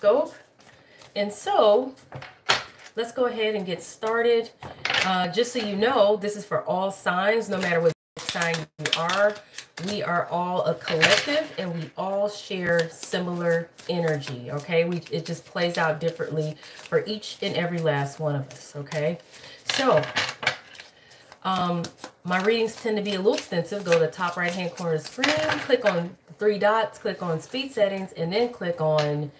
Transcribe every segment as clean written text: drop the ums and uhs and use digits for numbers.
Tarotscope. And so let's go ahead and get started. Just so you know, this is for all signs, no matter what sign you are. We are all a collective and we all share similar energy, okay? It just plays out differently for each and every last one of us, okay? So, my readings tend to be a little extensive. Go to the top right-hand corner of the screen, click on the three dots, click on speed settings, and then click on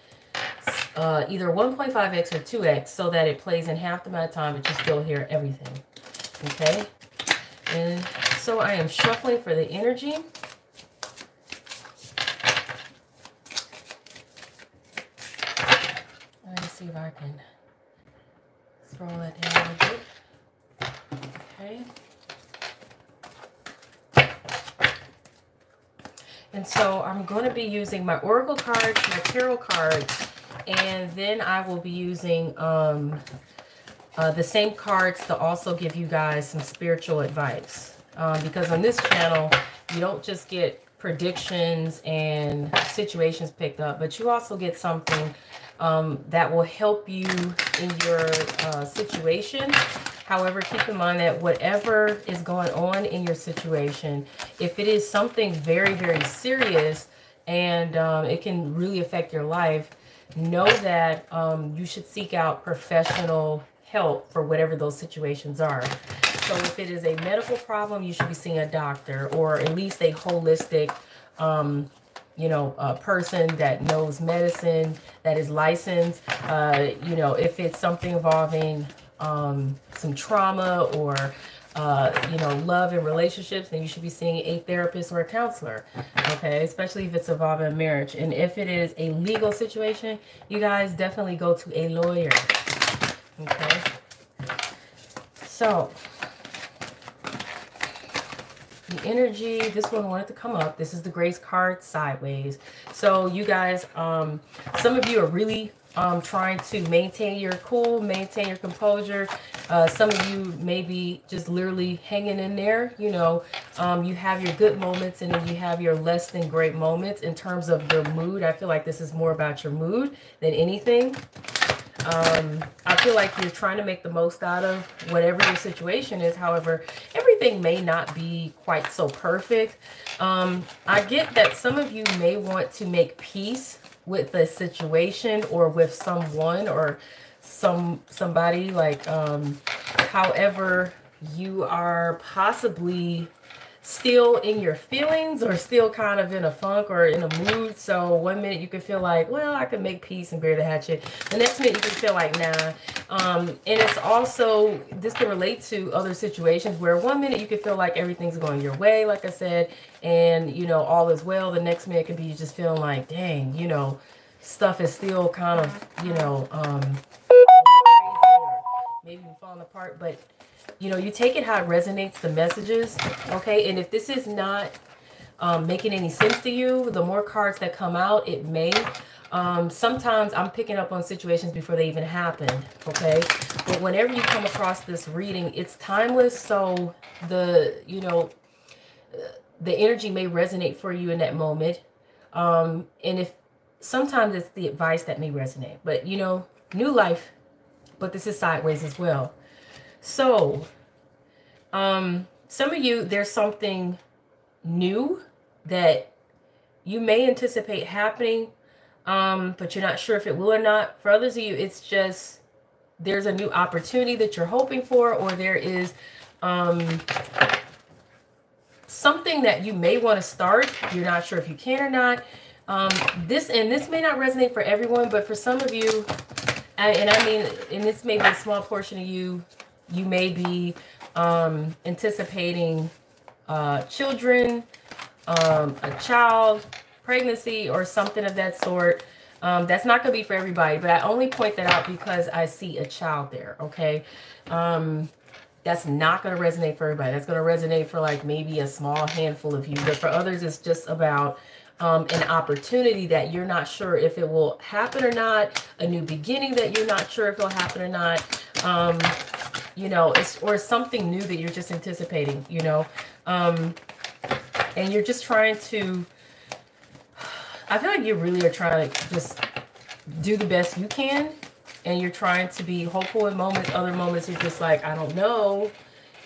either 1.5x or 2x so that it plays in half the amount of time, but you still hear everything, okay? And so I am shuffling for the energy. Let me see if I can scroll that down a bit. Okay. And so I'm going to be using my Oracle cards, my Tarot cards, and then I will be using the same cards to also give you guys some spiritual advice. Because on this channel, you don't just get predictions and situations picked up, but you also get something that will help you in your situation. However, keep in mind that whatever is going on in your situation, if it is something very, very serious and it can really affect your life, know that you should seek out professional help for whatever those situations are. So if it is a medical problem, you should be seeing a doctor or at least a holistic you know, a person that knows medicine, that is licensed. You know, if it's something involving some trauma or, you know, love and relationships, then you should be seeing a therapist or a counselor, okay? Especially if it's involving a marriage. And if it is a legal situation, you guys definitely go to a lawyer, okay? So, the energy, this one wanted to come up. This is the Grace card sideways. So you guys, some of you are really trying to maintain your cool, maintain your composure. Some of you may be just literally hanging in there. You know, you have your good moments and then you have your less than great moments in terms of your mood. I feel like this is more about your mood than anything. I feel like you're trying to make the most out of whatever your situation is. However, everything may not be quite so perfect. I get that some of you may want to make peace with the situation or with someone or somebody, like, however, you are possibly still in your feelings or still kind of in a funk or in a mood. So one minute you can feel like, well, I can make peace and bury the hatchet. The next minute you can feel like, nah. And it's also, this can relate to other situations where one minute you can feel like everything's going your way, like I said, and, you know, all is well. The next minute could be you just feeling like, dang, you know, stuff is still kind of, you know, maybe falling apart, but you know, you take it how it resonates, the messages, okay? And if this is not making any sense to you, the more cards that come out, it may. Sometimes I'm picking up on situations before they even happen, okay? But whenever you come across this reading, it's timeless, so the, you know, the energy may resonate for you in that moment. And if sometimes it's the advice that may resonate, but you know, new life, but this is sideways as well. So, some of you, there's something new that you may anticipate happening, but you're not sure if it will or not. For others of you, it's just there's a new opportunity that you're hoping for, or there is something that you may want to start. You're not sure if you can or not. This may not resonate for everyone, but for some of you, and I mean, and this may be a small portion of you, you may be anticipating children, a child, pregnancy, or something of that sort. That's not going to be for everybody, but I only point that out because I see a child there, okay? That's not going to resonate for everybody. That's going to resonate for like maybe a small handful of you, but for others, it's just about an opportunity that you're not sure if it will happen or not, a new beginning that you're not sure if it'll happen or not, you know, or something new that you're just anticipating, you know, and you're just trying to, I feel like you really are trying to just do the best you can, and you're trying to be hopeful in moments. Other moments you're just like, I don't know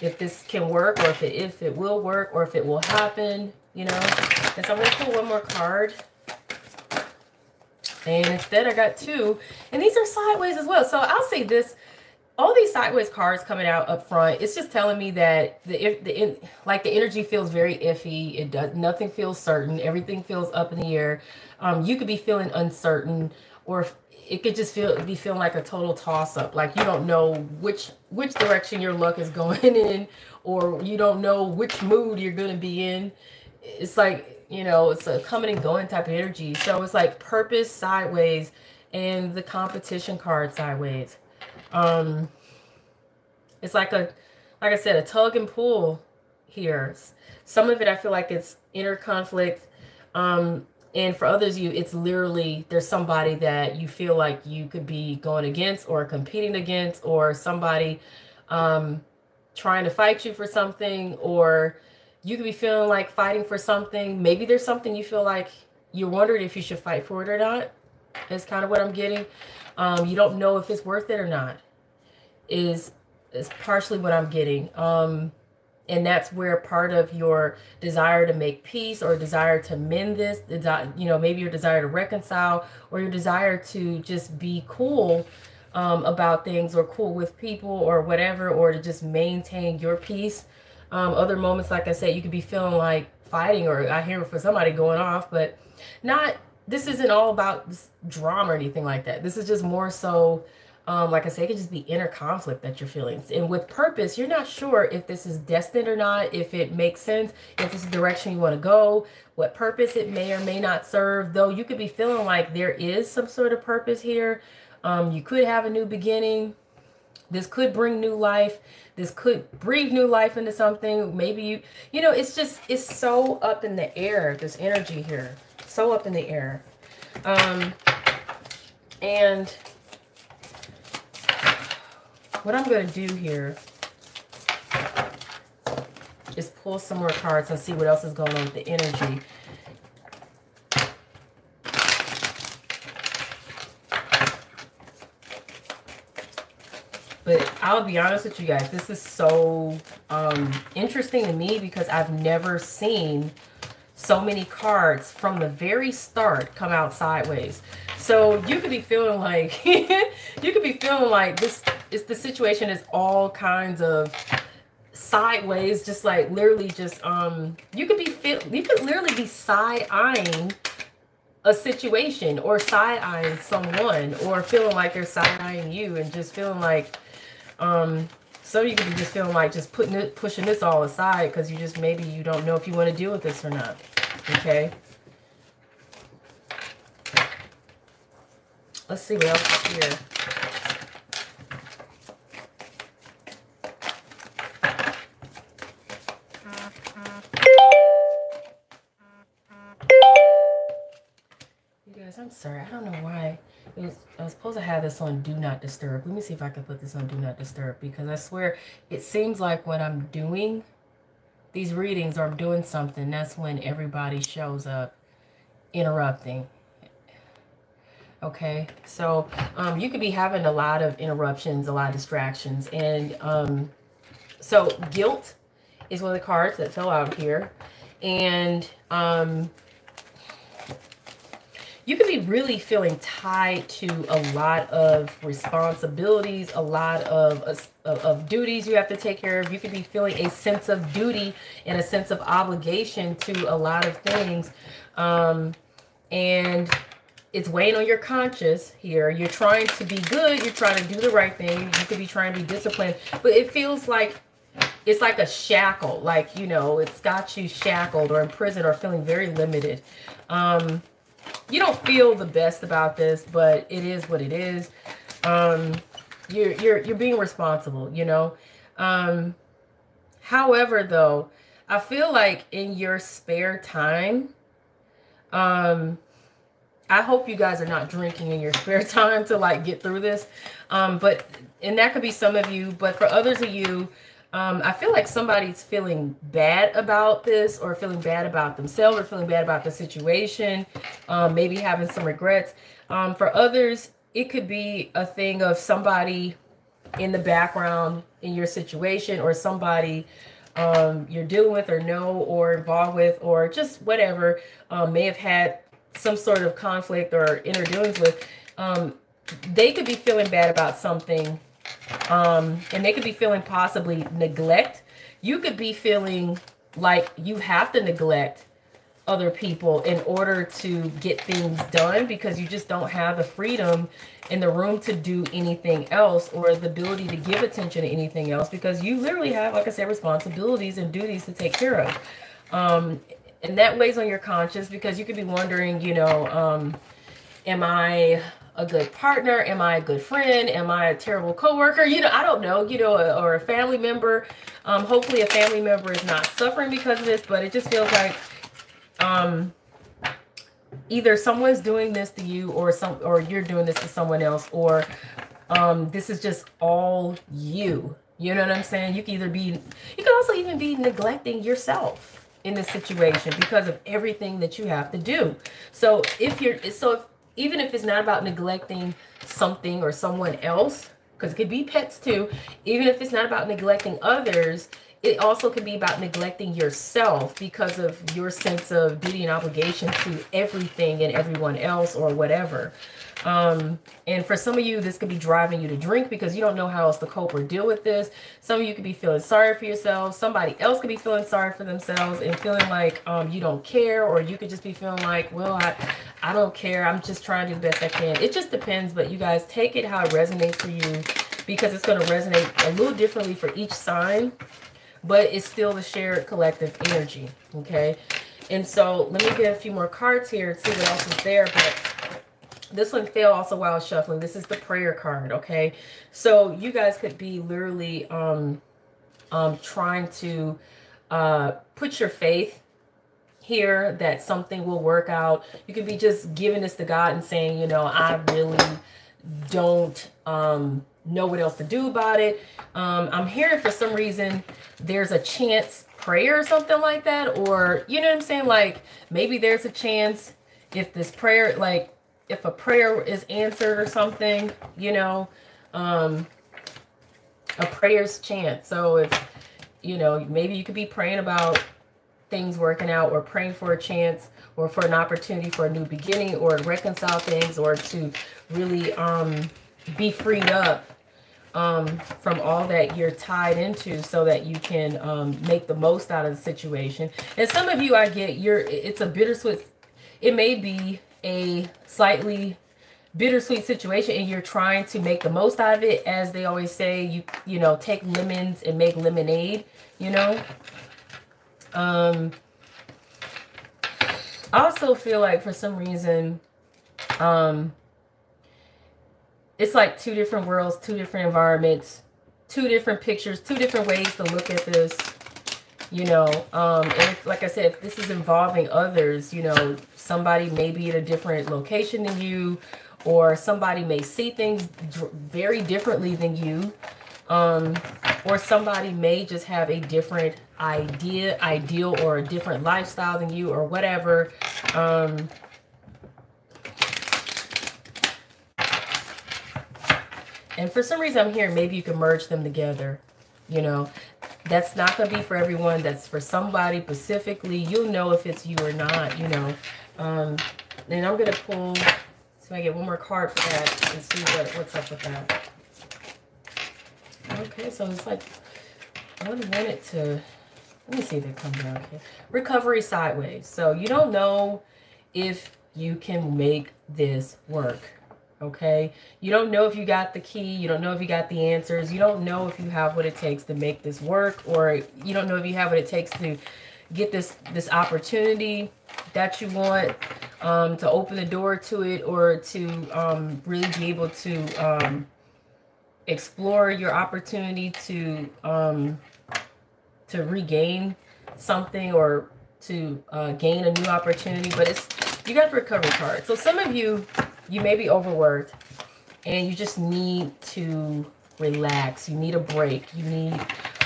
if this can work, or if it will work, or if it will happen, you know. And so I'm going to pull one more card. And instead I got two. And these are sideways as well. So I'll say this. All these sideways cards coming out up front, it's just telling me that the energy feels very iffy. It does, nothing feels certain. Everything feels up in the air. You could be feeling uncertain, or it could just be feeling like a total toss up. Like you don't know which direction your luck is going in, or you don't know which mood you're going to be in. It's like, you know, it's a coming and going type of energy. So it's like purpose sideways and the competition card sideways. It's like I said, a tug and pull here. Some of it I feel like it's inner conflict. And for others of you, it's literally there's somebody that you feel like you could be going against or competing against, or somebody trying to fight you for something, or you could be feeling like fighting for something. Maybe there's something you feel like you're wondering if you should fight for it or not. That's kind of what I'm getting. You don't know if it's worth it or not. Is partially what I'm getting. And that's where part of your desire to make peace, or desire to mend this, you know, maybe your desire to reconcile, or your desire to just be cool about things, or cool with people, or whatever, or to just maintain your peace. Other moments, like I said, you could be feeling like fighting, or I hear for somebody going off, but not, this isn't all about this drama or anything like that. This is just more so, like I said, it could just be inner conflict that you're feeling. And with purpose, you're not sure if this is destined or not, if it makes sense, if this is the direction you want to go, what purpose it may or may not serve. Though you could be feeling like there is some sort of purpose here. You could have a new beginning. This could bring new life. This could breathe new life into something. Maybe you know, it's just, it's so up in the air, this energy here. So up in the air. And what I'm going to do here is pull some more cards and see what else is going on with the energy. But I'll be honest with you guys, this is so interesting to me, because I've never seen so many cards from the very start come out sideways. So you could be feeling like you could be feeling like this is, the situation is all kinds of sideways, just like literally just you could literally be side-eyeing a situation, or side-eyeing someone, or feeling like they're side-eyeing you, and just feeling like so you could be just feeling like just pushing this all aside, because you just, maybe you don't know if you want to deal with this or not. Okay, let's see what else is here. You guys, I'm sorry, I don't know why. I was supposed to have this on Do Not Disturb. Let me see if I can put this on Do Not Disturb, because I swear it seems like when I'm doing these readings, or I'm doing something, that's when everybody shows up interrupting. Okay, so you could be having a lot of interruptions, a lot of distractions. And so guilt is one of the cards that fell out here. And you could be really feeling tied to a lot of responsibilities, a lot of duties you have to take care of. You could be feeling a sense of duty and a sense of obligation to a lot of things. And it's weighing on your conscience here. You're trying to be good. You're trying to do the right thing. You could be trying to be disciplined. But it feels like it's like a shackle. Like, you know, it's got you shackled or imprisoned or feeling very limited. You don't feel the best about this, but it is what it is. You're being responsible, you know. However, though, I feel like in your spare time, I hope you guys are not drinking in your spare time to like get through this. And that could be some of you, but for others of you, I feel like somebody's feeling bad about this, or feeling bad about themselves, or feeling bad about the situation, maybe having some regrets. For others, it could be a thing of somebody in the background in your situation, or somebody you're dealing with or know or involved with, or just whatever, may have had some sort of conflict or inner dealings with. They could be feeling bad about something, and they could be feeling possibly neglect. You could be feeling like you have to neglect other people in order to get things done, because you just don't have the freedom and the room to do anything else, or the ability to give attention to anything else, because you literally have, like I said, responsibilities and duties to take care of. And that weighs on your conscience, because you could be wondering, you know, am I a good partner? Am I a good friend? Am I a terrible coworker? You know, I don't know, you know, or a family member. Hopefully a family member is not suffering because of this, but it just feels like either someone's doing this to you, or you're doing this to someone else, or this is just all you. You know what I'm saying? You can also even be neglecting yourself in this situation because of everything that you have to do. So even if it's not about neglecting something or someone else, because it could be pets too, even if it's not about neglecting others, it also could be about neglecting yourself because of your sense of duty and obligation to everything and everyone else, or whatever. And for some of you, this could be driving you to drink because you don't know how else to cope or deal with this. Some of you could be feeling sorry for yourselves. Somebody else could be feeling sorry for themselves and feeling like you don't care, or you could just be feeling like, well, I don't care. I'm just trying to do the best I can. It just depends, but you guys take it how it resonates for you, because it's going to resonate a little differently for each sign, but it's still the shared collective energy, okay? And so let me get a few more cards here and see what else is there. But this one fell also while I was shuffling. This is the prayer card, okay? So you guys could be literally trying to put your faith here that something will work out. You could be just giving this to God and saying, you know, I really don't know what else to do about it. I'm hearing for some reason there's a chance prayer or something like that, or you know what I'm saying, like maybe there's a chance if this prayer, like if a prayer is answered or something, you know, a prayer's chance. So if, you know, maybe you could be praying about things working out, or praying for a chance, or for an opportunity for a new beginning, or to reconcile things, or to really be freed up from all that you're tied into, so that you can make the most out of the situation. And some of you, I get, it's a bittersweet, it may be a slightly bittersweet situation, and you're trying to make the most out of it. As they always say, you know, take lemons and make lemonade, you know. I also feel like for some reason, it's like two different worlds, two different environments, two different pictures, two different ways to look at this, you know. And if, like I said, if this is involving others, you know, somebody may be at a different location than you, or somebody may see things very differently than you, or somebody may just have a different ideal, or a different lifestyle than you, or whatever. And for some reason I'm hearing maybe you can merge them together, you know. That's not going to be for everyone. That's for somebody specifically. You'll know if it's you or not, you know. And I'm going to pull, so I get one more card for that and see what's up with that. Okay, so it's like, I want it to, let me see if it comes out here. Recovery sideways. So you don't know if you can make this work. Okay, you don't know if you got the key, you don't know if you got the answers, you don't know if you have what it takes to make this work, or you don't know if you have what it takes to get this opportunity that you want, to open the door to it, or to really be able to explore your opportunity to regain something, or to gain a new opportunity. But you got the recovery card. So some of you, you may be overworked and you just need to relax. You need a break. You need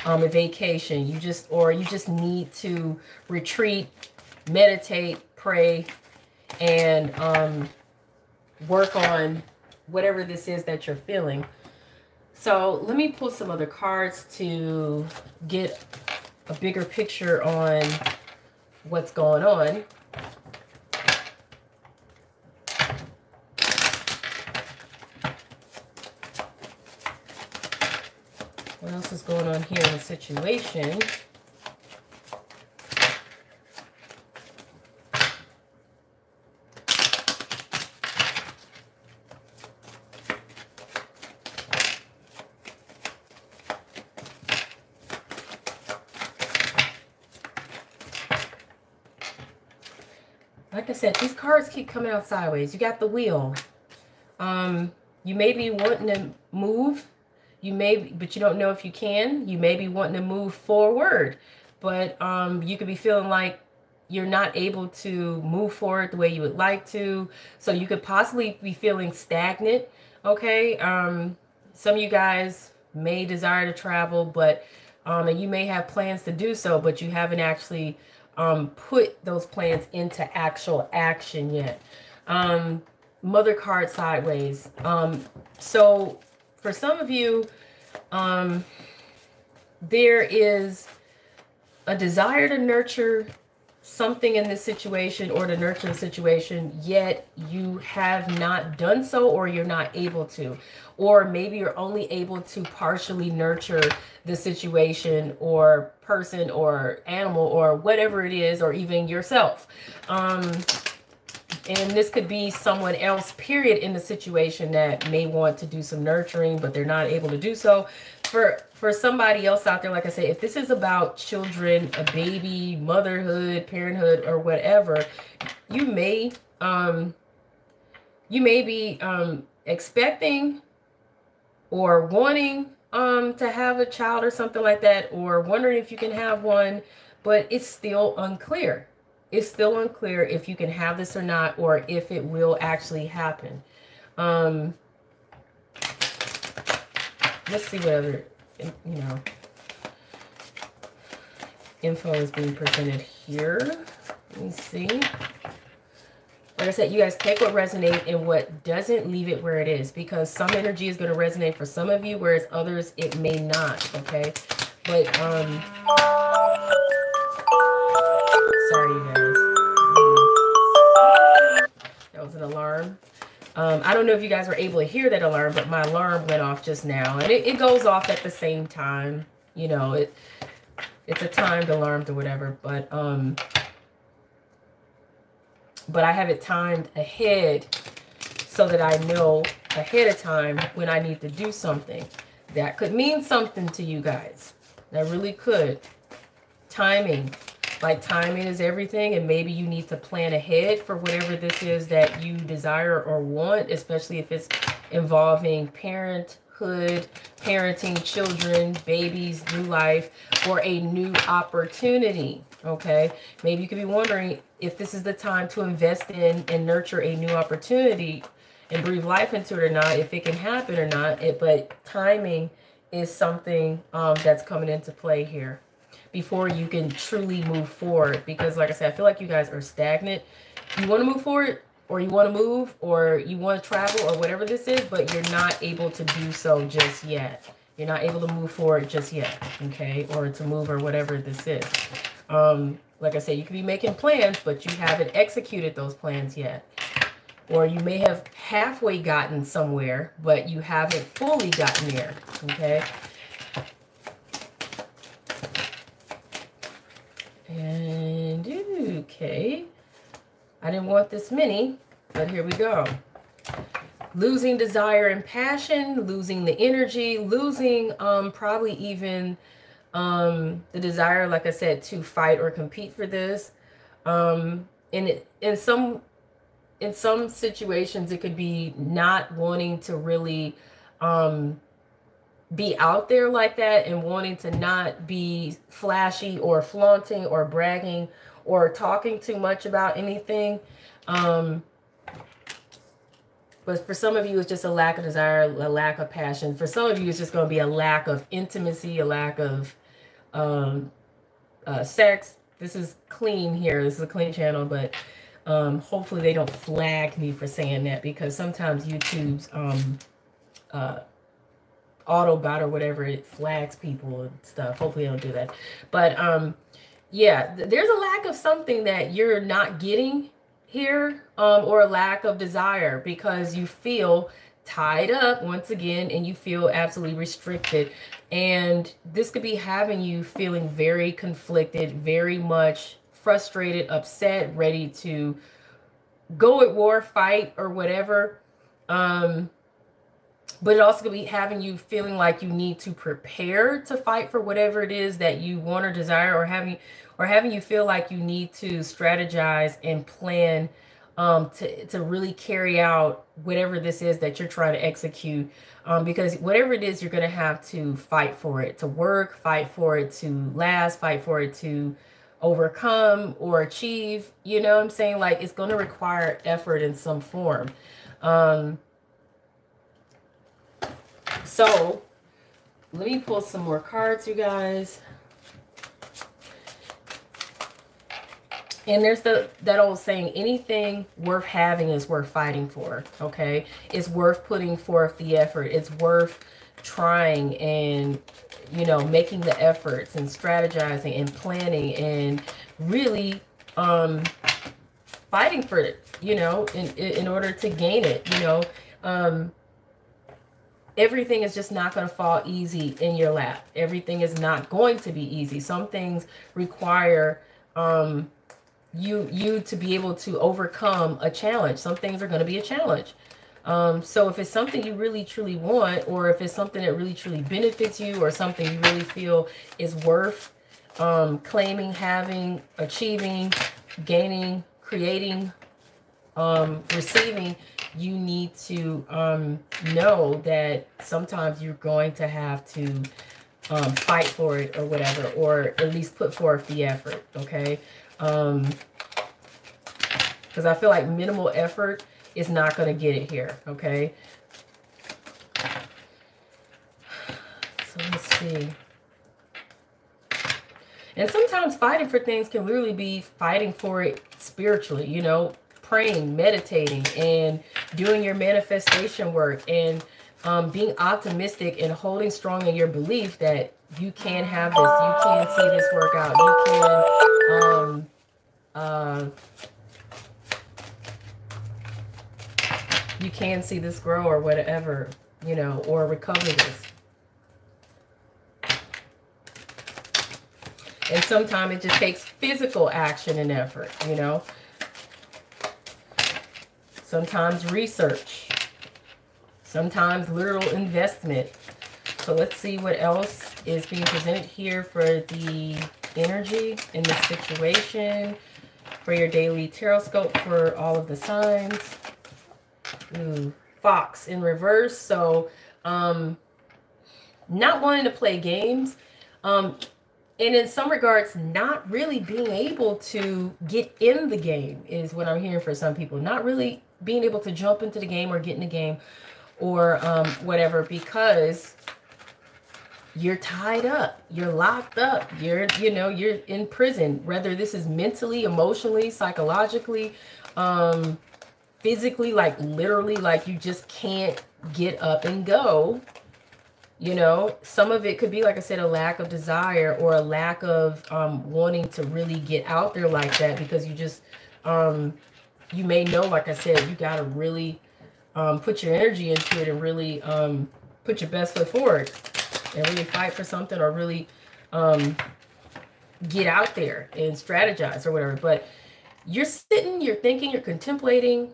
a vacation. You just need to retreat, meditate, pray, and work on whatever this is that you're feeling. So let me pull some other cards to get a bigger picture on what's going on. What else is going on here in the situation? Like I said, these cards keep coming out sideways. You got the wheel. You may be wanting to move. But you don't know if you can. You may be wanting to move forward, but you could be feeling like you're not able to move forward the way you would like to. So you could possibly be feeling stagnant. Okay. Some of you guys may desire to travel, but and you may have plans to do so, but you haven't actually put those plans into actual action yet. Mother card sideways. So for some of you, there is a desire to nurture something in this situation or to nurture the situation, yet you have not done so, or you're not able to. Or maybe you're only able to partially nurture the situation or person or animal or whatever it is, or even yourself. And this could be someone else, period, in the situation that may want to do some nurturing, but they're not able to do so. For somebody else out there, like I say, if this is about children, a baby, motherhood, parenthood, or whatever, you may be expecting or wanting to have a child or something like that, or wondering if you can have one, but it's still unclear. It's still unclear if you can have this or not, or if it will actually happen. Let's see what other, info is being presented here. Let me see. Like I said, you guys take what resonates, and what doesn't, leave it where it is, because some energy is going to resonate for some of you, whereas others, it may not, okay? But, sorry, you guys. That was an alarm. I don't know if you guys were able to hear that alarm, but my alarm went off just now. And it goes off at the same time. You know, it's a timed alarm or whatever. But I have it timed ahead so that I know ahead of time when I need to do something. That could mean something to you guys. That really could. Timing. Like, timing is everything, and maybe you need to plan ahead for whatever this is that you desire or want, especially if it's involving parenthood, parenting, children, babies, new life, or a new opportunity, okay? Maybe you could be wondering if this is the time to invest in and nurture a new opportunity and breathe life into it or not, if it can happen or not. But timing is something that's coming into play here before you can truly move forward. Because like I said, I feel like you guys are stagnant. You want to move forward, or you want to move, or you want to travel, or whatever this is, but you're not able to do so just yet. You're not able to move forward just yet, okay? Or to move, or whatever this is. Like I said, you could be making plans, but you haven't executed those plans yet. Or you may have halfway gotten somewhere, but you haven't fully gotten there, okay? And, okay, I didn't want this many, but here we go. Losing desire and passion, losing the energy, losing probably even the desire, like I said, to fight or compete for this. In some situations, it could be not wanting to really be out there like that, and wanting to not be flashy or flaunting or bragging or talking too much about anything. But for some of you, it's just a lack of desire, a lack of passion. For some of you, it's just going to be a lack of intimacy, a lack of sex. This is clean here. This is a clean channel, but hopefully they don't flag me for saying that, because sometimes YouTube's Autobot or whatever, it flags people and stuff. Hopefully they don't do that. But yeah, there's a lack of something that you're not getting here, or a lack of desire, because you feel tied up once again, and you feel absolutely restricted. And this could be having you feeling very conflicted, very much frustrated, upset, ready to go at war, fight, or whatever. But it also could be having you feeling like you need to prepare to fight for whatever it is that you want or desire, or having you feel like you need to strategize and plan to really carry out whatever this is that you're trying to execute. Because whatever it is, you're going to have to fight for it to work, fight for it to last, fight for it to overcome or achieve. You know what I'm saying? Like, it's going to require effort in some form. So let me pull some more cards, you guys. And there's that old saying, anything worth having is worth fighting for, okay? It's worth putting forth the effort. It's worth trying and, you know, making the efforts and strategizing and planning and really fighting for it, you know, in order to gain it, you know. Everything is just not going to fall easy in your lap. Everything is not going to be easy. Some things require you to be able to overcome a challenge. Some things are going to be a challenge. So if it's something you really truly want, or if it's something that really truly benefits you, or something you really feel is worth claiming, having, achieving, gaining, creating, receiving, you need to know that sometimes you're going to have to fight for it or whatever, or at least put forth the effort, okay? Because I feel like minimal effort is not going to get it here, okay? So let's see. And sometimes fighting for things can really be fighting for it spiritually, you know, praying, meditating, and doing your manifestation work, and being optimistic and holding strong in your belief that you can have this, you can see this work out, you can see this grow or whatever, you know, or recover this. And sometimes it just takes physical action and effort, you know. Sometimes research. Sometimes literal investment. So let's see what else is being presented here for the energy in this situation, for your daily Tarotscope for all of the signs. Ooh, Fox in reverse. So not wanting to play games. And in some regards, not really being able to get in the game is what I'm hearing for some people. Not really being able to jump into the game or get in the game or whatever, because you're tied up, you're locked up, you're in prison, whether this is mentally, emotionally, psychologically, physically, like literally, like you just can't get up and go. You know, some of it could be, like I said, a lack of desire, or a lack of wanting to really get out there like that, because you just, you may know, like I said, you got to really put your energy into it, and really put your best foot forward, and really fight for something, or really get out there and strategize or whatever. But you're sitting, you're thinking, you're contemplating.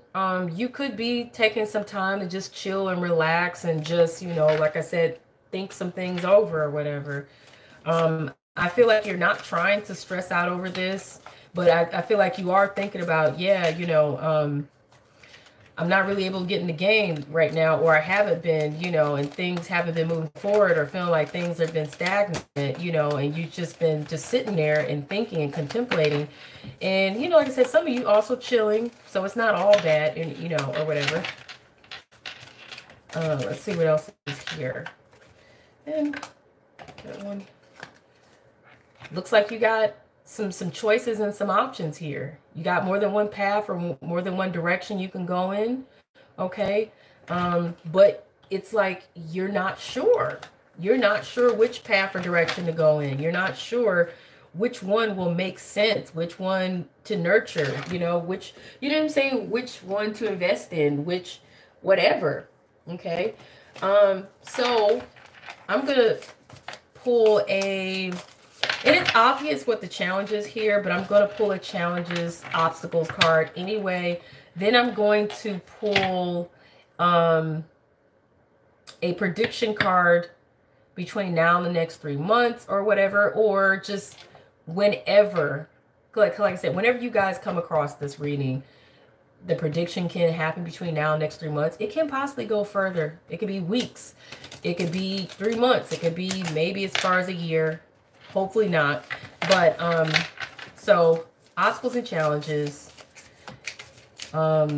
You could be taking some time to just chill and relax, and just, you know, like I said, think some things over or whatever. I feel like you're not trying to stress out over this, but I feel like you are thinking about, yeah, you know, I'm not really able to get in the game right now, or I haven't been, you know, and things haven't been moving forward, or feeling like things have been stagnant, you know, and you've just been just sitting there and thinking and contemplating. And, you know, like I said, some of you also chilling, so it's not all bad, and, you know, or whatever. Let's see what else is here. And that one. Looks like you got some choices and some options here. You got more than one path or more than one direction you can go in. Okay. But it's like you're not sure. You're not sure which path or direction to go in. You're not sure which one will make sense, which one to nurture, you know, which, you know what I'm saying, which one to invest in, which whatever. Okay. So I'm gonna pull a, and it's obvious what the challenge is here, but I'm going to pull a challenges obstacles card anyway. Then I'm going to pull a prediction card between now and the next 3 months or whatever, or just whenever, like I said, whenever you guys come across this reading, the prediction can happen between now and next 3 months. It can possibly go further. It could be weeks. It could be 3 months. It could be maybe as far as a year. Hopefully not. But so obstacles and challenges, a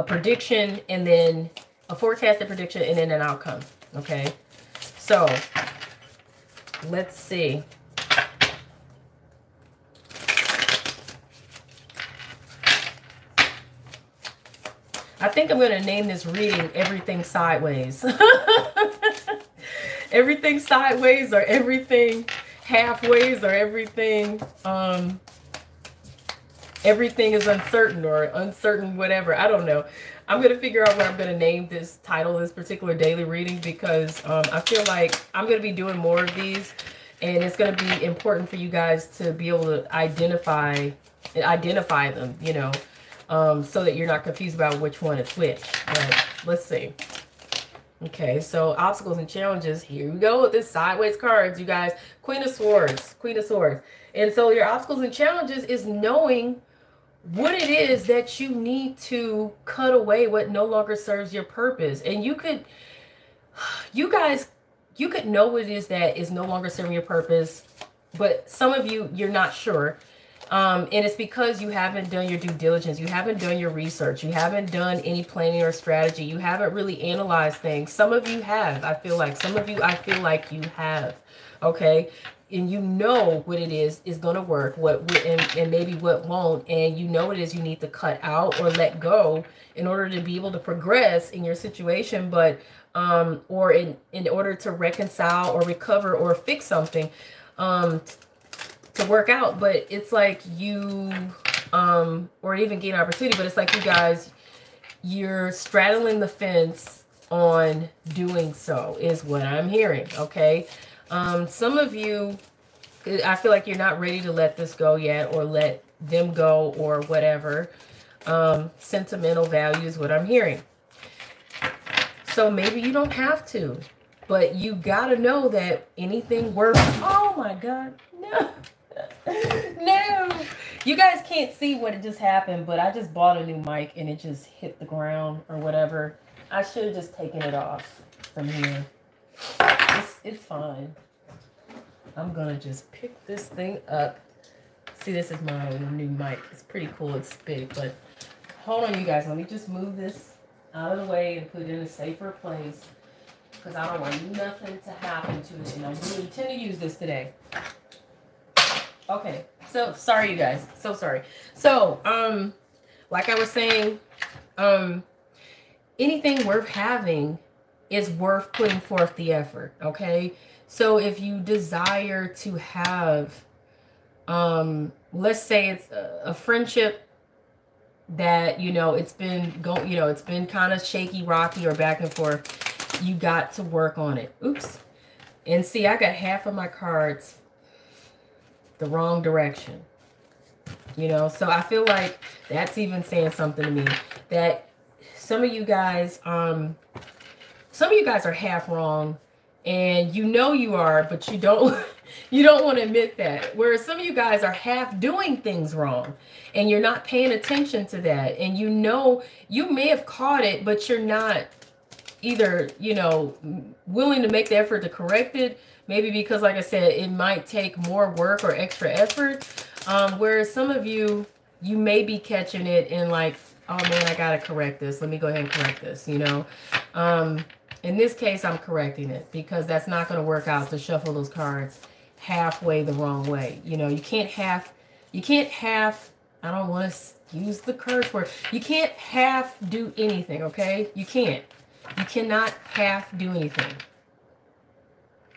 prediction, and then a forecasted prediction, and then an outcome. Okay, so let's see. I think I'm going to name this reading Everything Sideways. Everything sideways, or everything halfways, or everything everything is uncertain, or uncertain whatever. I don't know. I'm going to figure out what I'm going to name this, title this particular daily reading, because I feel like I'm going to be doing more of these, and it's going to be important for you guys to be able to identify them, you know, so that you're not confused about which one is which. But let's see. Okay, so obstacles and challenges. Here we go with this sideways cards, you guys. Queen of Swords, Queen of Swords. And so your obstacles and challenges is knowing what it is that you need to cut away, what no longer serves your purpose. And you could know what it is that is no longer serving your purpose, but some of you, you're not sure. And it's because you haven't done your due diligence. You haven't done your research. You haven't done any planning or strategy. You haven't really analyzed things. Some of you have, I feel like. Some of you, I feel like you have. Okay? And you know what it is going to work, and maybe what won't. And you know what it is you need to cut out or let go in order to be able to progress in your situation, but or in order to reconcile or recover or fix something. To work out. But it's like you or even gain opportunity, but it's like you guys, you're straddling the fence on doing so, is what I'm hearing. Okay, some of you, I feel like you're not ready to let this go yet, or let them go, or whatever. Sentimental values, what I'm hearing. So maybe you don't have to, but you gotta know that anything worth, oh my God, no. No, you guys can't see what it just happened, but I just bought a new mic and it just hit the ground or whatever. I should have just taken it off from here. It's fine. I'm gonna just pick this thing up. See, this is my new mic. It's pretty cool. It's big, but hold on, you guys. Let me just move this out of the way and put it in a safer place, because I don't want nothing to happen to it, and I do intend to use this today. Okay, so sorry, you guys. So sorry. So, like I was saying, anything worth having is worth putting forth the effort. Okay, so if you desire to have, let's say it's a friendship that, you know, it's been it's been kind of shaky, rocky, or back and forth. You got to work on it. Oops. And see, I got half of my cards the wrong direction, you know, so I feel like that's even saying something to me, that some of you guys are half wrong, and you know you are, but you don't want to admit that. Whereas some of you guys are half doing things wrong, and you're not paying attention to that, and you know you may have caught it, but you're not either, you know, willing to make the effort to correct it. Maybe because, like I said, it might take more work or extra effort. Whereas some of you, you may be catching it and like, oh man, I gotta correct this. Let me go ahead and correct this, you know. In this case, I'm correcting it because that's not going to work out to shuffle those cards halfway the wrong way. You know, you can't half, I don't want to use the curse word. You can't half do anything, okay? You can't. You cannot half do anything.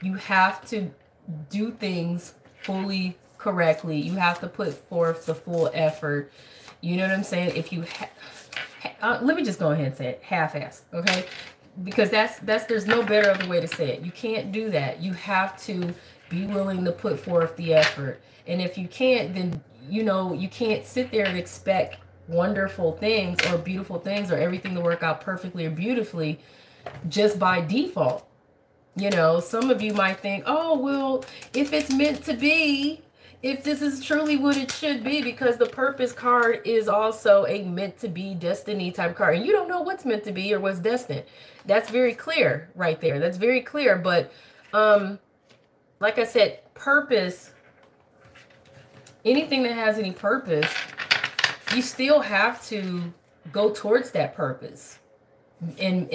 You have to do things fully correctly. You have to put forth the full effort. You know what I'm saying? If you let me just go ahead and say it, half-assed, okay? Because that's there's no better other way to say it. You can't do that. You have to be willing to put forth the effort. And if you can't, then you know you can't sit there and expect wonderful things or beautiful things or everything to work out perfectly or beautifully just by default. You know, some of you might think, oh, well, if it's meant to be, if this is truly what it should be, because the purpose card is also a meant to be destiny type card. And you don't know what's meant to be or what's destined. That's very clear right there. That's very clear. But like I said, purpose, anything that has any purpose, you still have to go towards that purpose. And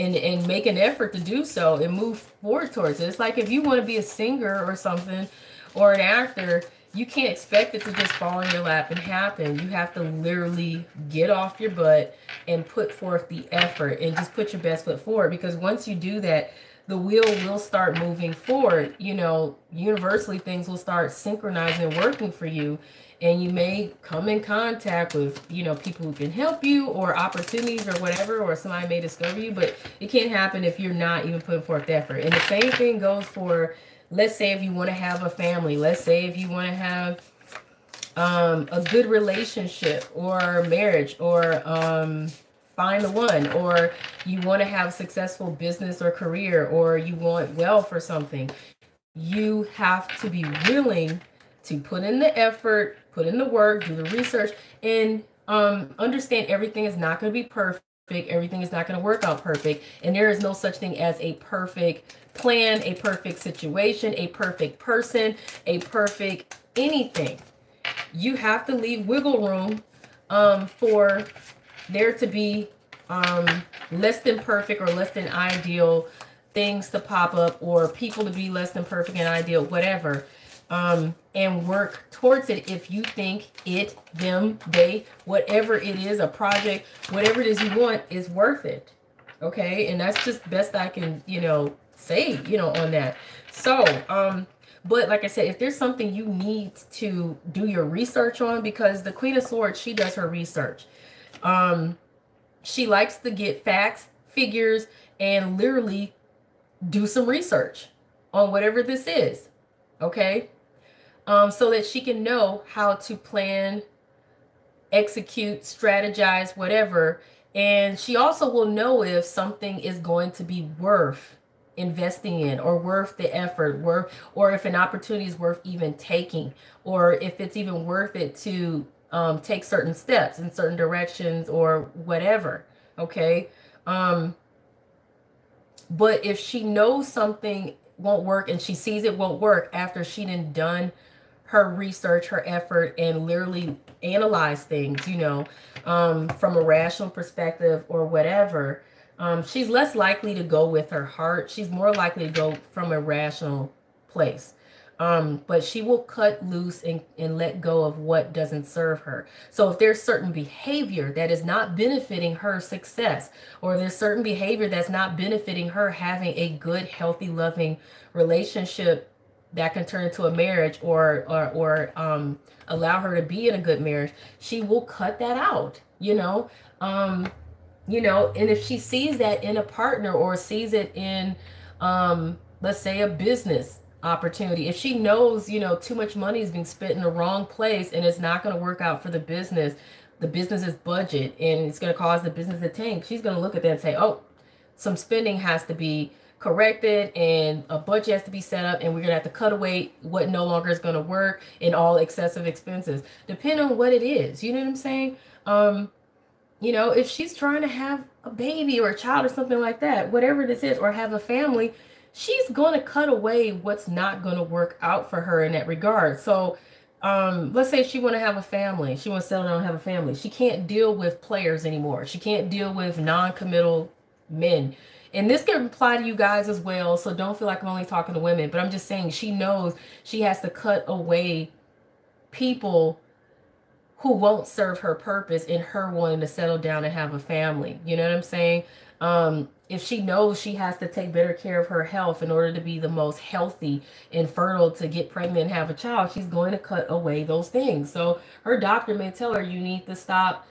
make an effort to do so and move forward towards it. It's like if you want to be a singer or something or an actor, you can't expect it to just fall in your lap and happen. You have to literally get off your butt and put forth the effort and just put your best foot forward, because once you do that, the wheel will start moving forward. You know, universally things will start synchronizing and working for you. And you may come in contact with, you know, people who can help you or opportunities or whatever, or somebody may discover you, but it can't happen if you're not even putting forth effort. And the same thing goes for, let's say if you want to have a family, let's say if you want to have a good relationship or marriage or find the one, or you want to have a successful business or career, or you want wealth or something. You have to be willing to put in the effort, put in the work, do the research, and understand everything is not going to be perfect. Everything is not going to work out perfect. And there is no such thing as a perfect plan, a perfect situation, a perfect person, a perfect anything. You have to leave wiggle room for there to be less than perfect or less than ideal things to pop up, or people to be less than perfect and ideal, whatever. And work towards it if you think it, them, they, whatever it is, a project, whatever it is you want is worth it. Okay. And that's just best I can, you know, say, you know, on that. So, but like I said, if there's something you need to do your research on, because the Queen of Swords, she does her research. She likes to get facts, figures, and literally do some research on whatever this is. Okay. So that she can know how to plan, execute, strategize, whatever. And she also will know if something is going to be worth investing in, or worth the effort, or if an opportunity is worth even taking, or if it's even worth it to take certain steps in certain directions or whatever. Okay. But if she knows something won't work and she sees it won't work after she done her research, her effort, and literally analyze things, you know, from a rational perspective or whatever, she's less likely to go with her heart. She's more likely to go from a rational place. But she will cut loose and let go of what doesn't serve her. So if there's certain behavior that is not benefiting her success, or there's certain behavior that's not benefiting her having a good, healthy, loving relationship that can turn into a marriage, or allow her to be in a good marriage, she will cut that out, you know. You know, and if she sees that in a partner, or sees it in, let's say, a business opportunity, if she knows, you know, too much money is being spent in the wrong place and it's not going to work out for the business's budget, and it's going to cause the business to tank, she's going to look at that and say, oh, some spending has to be corrected and a budget has to be set up, and we're gonna have to cut away what no longer is going to work and all excessive expenses, depending on what it is. You know what I'm saying? You know, if she's trying to have a baby or a child or something like that, whatever this is, or have a family, she's going to cut away what's not going to work out for her in that regard. So let's say she want to have a family, she wants to settle down and have a family. She can't deal with players anymore. She can't deal with non-committal men And this can apply to you guys as well, so don't feel like I'm only talking to women, but I'm just saying she knows she has to cut away people who won't serve her purpose in her wanting to settle down and have a family. You know what I'm saying? If she knows she has to take better care of her health in order to be the most healthy and fertile to get pregnant and have a child, she's going to cut away those things. So her doctor may tell her, you need to stop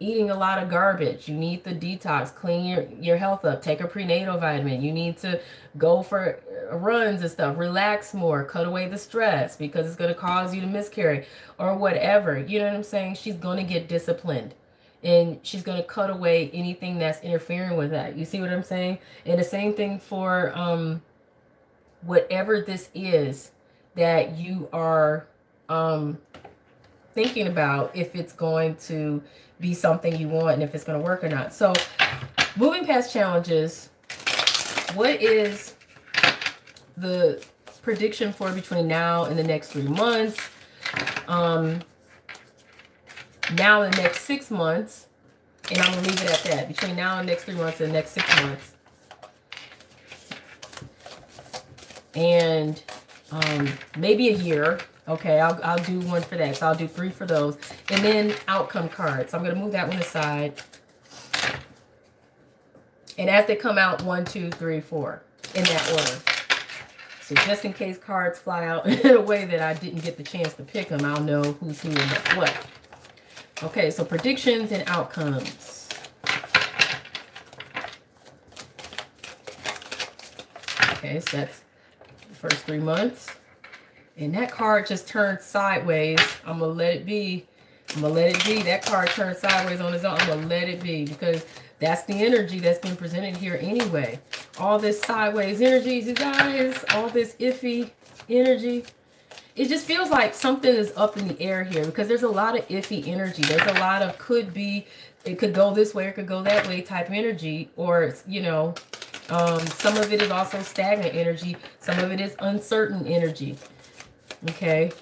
eating a lot of garbage. You need to detox, clean your health up, take a prenatal vitamin. You need to go for runs and stuff, relax more, cut away the stress because it's going to cause you to miscarry or whatever. You know what I'm saying? She's going to get disciplined. And she's going to cut away anything that's interfering with that. You see what I'm saying? And the same thing for whatever this is that you are thinking about, if it's going to be something you want and if it's going to work or not. So moving past challenges, what is the prediction for between now and the next 3 months? Now in the next 6 months, and I'm going to leave it at that. Between now and the next 3 months and the next 6 months. And maybe a year. Okay, I'll do one for that. So I'll do 3 for those. And then outcome cards. So I'm going to move that one aside. And as they come out, 1, 2, 3, 4. In that order. So just in case cards fly out in a way that I didn't get the chance to pick them, I'll know who's who and what's what. Okay, so predictions and outcomes. Okay, so that's the first 3 months. And that card just turned sideways. I'm going to let it be. I'm going to let it be. That card turned sideways on its own. I'm going to let it be because that's the energy that's been presented here anyway. All this sideways energy, you guys, all this iffy energy. It just feels like something is up in the air here because there's a lot of iffy energy. There's a lot of could be, it could go this way, it could go that way type energy. Or, you know, some of it is also stagnant energy. Some of it is uncertain energy. Okay.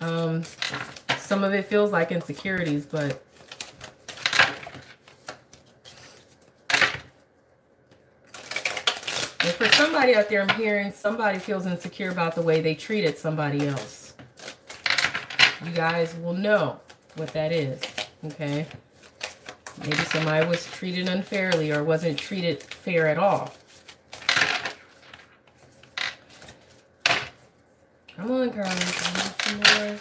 Some of it feels like insecurities, but and for somebody out there, I'm hearing somebody feels insecure about the way they treated somebody else. You guys will know what that is, okay? Maybe somebody was treated unfairly or wasn't treated fair at all. Come on, cards. I need some more.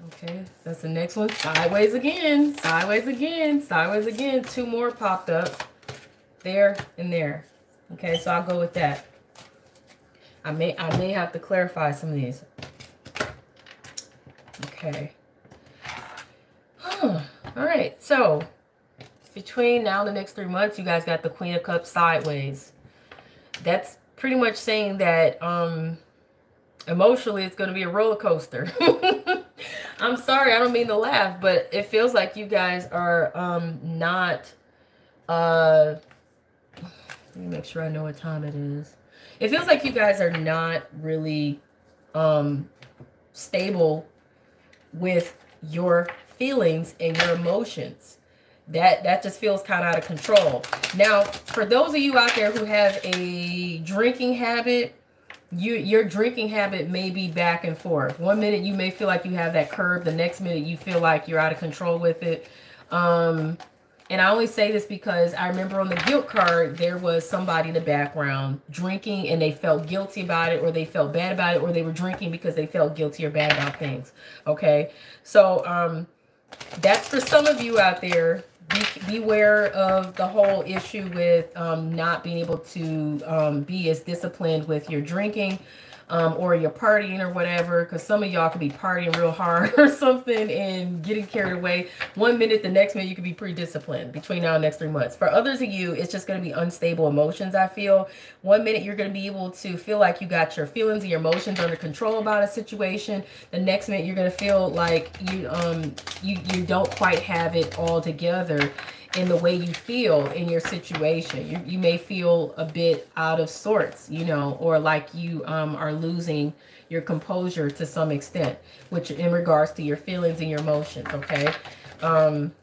Okay, that's the next one. Sideways again. Sideways again. Sideways again. 2 more popped up. There and there. Okay, so I'll go with that. I may have to clarify some of these. Okay. All right, so between now and the next 3 months, you guys got the Queen of Cups sideways. That's pretty much saying that emotionally it's going to be a roller coaster. I'm sorry, I don't mean to laugh, but it feels like you guys are not let me make sure I know what time it is. It feels like you guys are not really stable with your feelings and your emotions. That just feels kind of out of control. Now, for those of you out there who have a drinking habit, your drinking habit may be back and forth. 1 minute you may feel like you have that curve. The next minute you feel like you're out of control with it. And I only say this because I remember on the guilt card, there was somebody in the background drinking and they felt guilty about it, or they felt bad about it, or they were drinking because they felt guilty or bad about things. Okay. So, that's for some of you out there. Beware of the whole issue with not being able to be as disciplined with your drinking or your partying or whatever, because some of y'all could be partying real hard or something and getting carried away. 1 minute, the next minute you could be pretty disciplined between now and next 3 months. For others of you, it's just going to be unstable emotions, I feel. 1 minute you're going to be able to feel like you got your feelings and your emotions under control about a situation. The next minute you're going to feel like you don't quite have it all together in the way you feel in your situation. You may feel a bit out of sorts, you know, or like you are losing your composure to some extent, which in regards to your feelings and your emotions, okay? And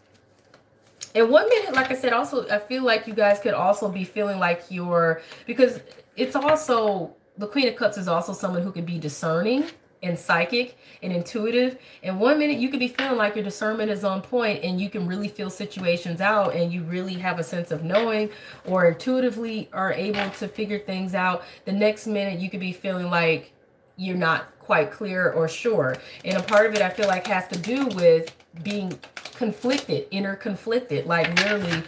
And 1 minute, like I said, also, I feel like you guys could also be feeling like you're, because it's also, the Queen of Cups is also someone who could be discerning and psychic and intuitive. And 1 minute you could be feeling like your discernment is on point and you can really feel situations out and you really have a sense of knowing or intuitively are able to figure things out. The next minute you could be feeling like you're not quite clear or sure. And a part of it I feel like has to do with being conflicted, inner conflicted, like literally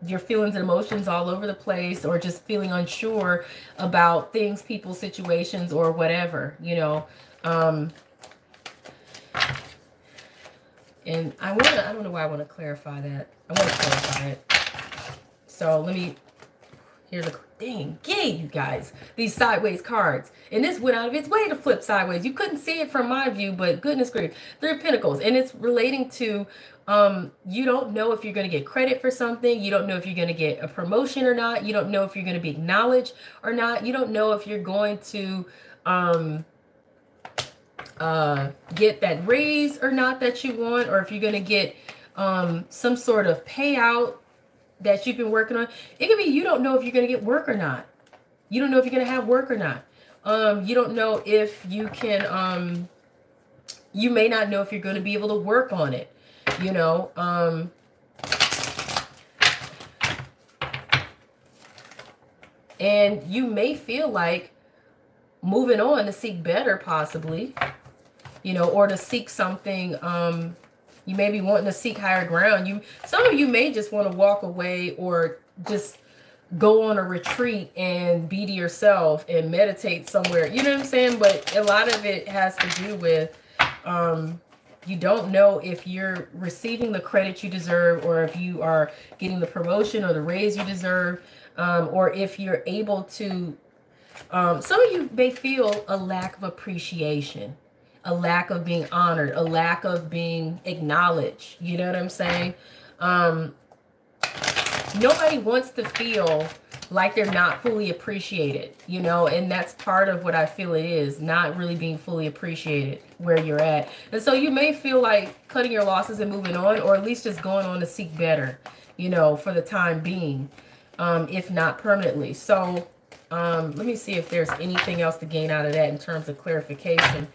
your feelings and emotions all over the place, or just feeling unsure about things, people, situations, or whatever, you know. And I don't know why I want to clarify that. I want to clarify it. So let me, here's a, dang, yay, you guys, these sideways cards. And this went out of its way to flip sideways. You couldn't see it from my view, but goodness grief. 3 of Pentacles. And it's relating to, you don't know if you're going to get credit for something. You don't know if you're going to get a promotion or not. You don't know if you're going to be acknowledged or not. You don't know if you're going to get that raise or not that you want, or if you're going to get some sort of payout that you've been working on. It could be you don't know if you're going to get work or not. You don't know if you're going to have work or not. You don't know if you can, you may not know if you're going to be able to work on it, you know. And you may feel like moving on to seek better, possibly, you know, or to seek something. You may be wanting to seek higher ground. Some of you may just want to walk away or just go on a retreat and be to yourself and meditate somewhere. You know what I'm saying? But a lot of it has to do with you don't know if you're receiving the credit you deserve, or if you are getting the promotion or the raise you deserve, or if you're able to. Some of you may feel a lack of appreciation, a lack of being honored, a lack of being acknowledged. You know what I'm saying? Nobody wants to feel like they're not fully appreciated, you know, and that's part of what I feel it is, not really being fully appreciated where you're at. And so you may feel like cutting your losses and moving on, or at least just going on to seek better, you know, for the time being, if not permanently. So let me see if there's anything else to gain out of that in terms of clarification.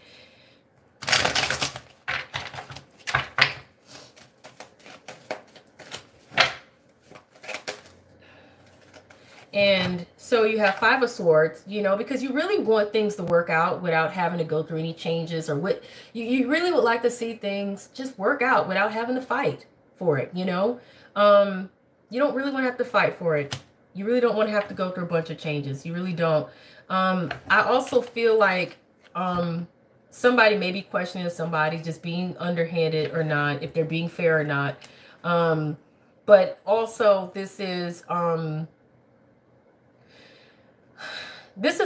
And so you have 5 of Swords, you know, because you really want things to work out without having to go through any changes, or what you really would like to see things just work out without having to fight for it, you know. You don't really want to have to fight for it. You really don't want to have to go through a bunch of changes. You really don't. I also feel like somebody may be questioning somebody just being underhanded or not, if they're being fair or not. But also this is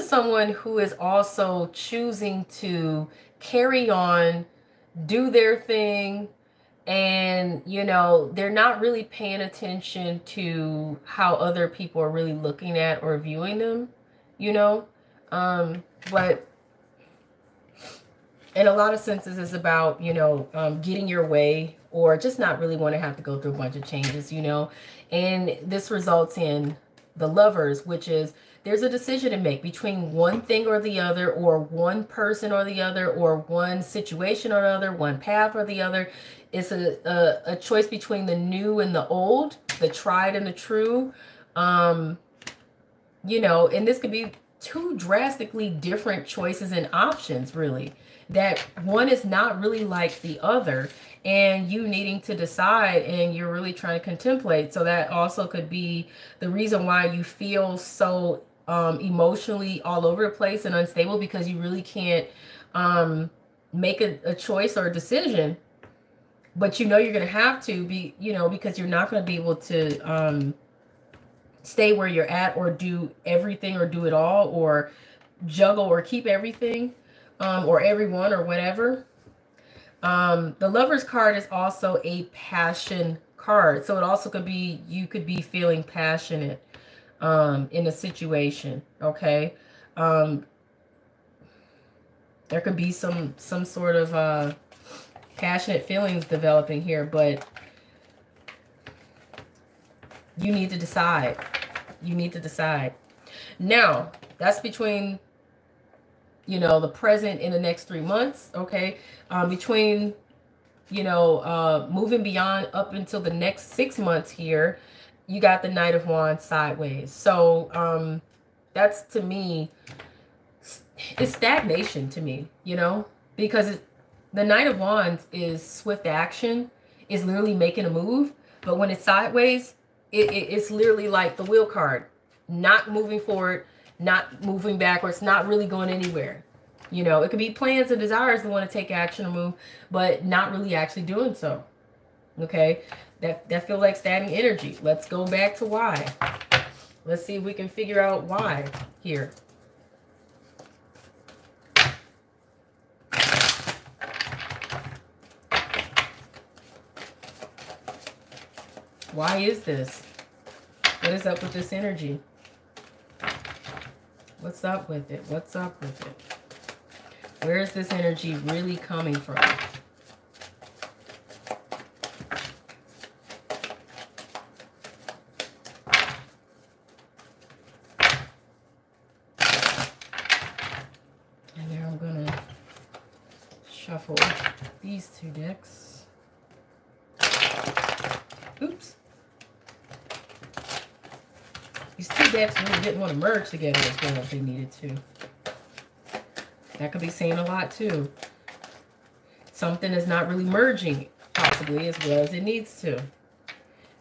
someone who is also choosing to carry on, do their thing, and, you know, they're not really paying attention to how other people are really looking at or viewing them, you know. But in a lot of senses, it's about, you know, getting your way, or just not really want to have to go through a bunch of changes, you know. And this results in the Lovers, which is, there's a decision to make between one thing or the other, or one person or the other, or one situation or the other, one path or the other. It's a choice between the new and the old, the tried and the true. You know, and this could be 2 drastically different choices and options, really. That one is not really like the other, and you needing to decide, and you're really trying to contemplate. So that also could be the reason why you feel so emotionally all over the place and unstable, because you really can't make a choice or a decision. But you know you're going to have to be, you know, because you're not going to be able to stay where you're at, or do everything, or do it all, or juggle, or keep everything, or everyone, or whatever. The Lovers card is also a passion card. So it also could be, you could be feeling passionate in a situation, okay? There could be some sort of passionate feelings developing here, but You need to decide. You need to decide. Now, that's between, you know, the present in the next 3 months, okay? Between, you know, moving beyond up until the next 6 months here, you got the Knight of Wands sideways. So, that's, to me, it's stagnation to me, you know? Because the Knight of Wands is swift action, is literally making a move. But when it's sideways, it's literally like the wheel card. Not moving forward, not moving backwards, not really going anywhere. You know, it could be plans and desires to want to take action or move, but not really actually doing so. Okay? That feels like stagnant energy. Let's go back to why. Let's see if we can figure out why here. Why is this? What is up with this energy? What's up with it? What's up with it? Where is this energy really coming from? And now I'm going to shuffle these two decks. Oops. These two decks really didn't want to merge together as well as they needed to. That could be saying a lot too. Something is not really merging possibly as well as it needs to.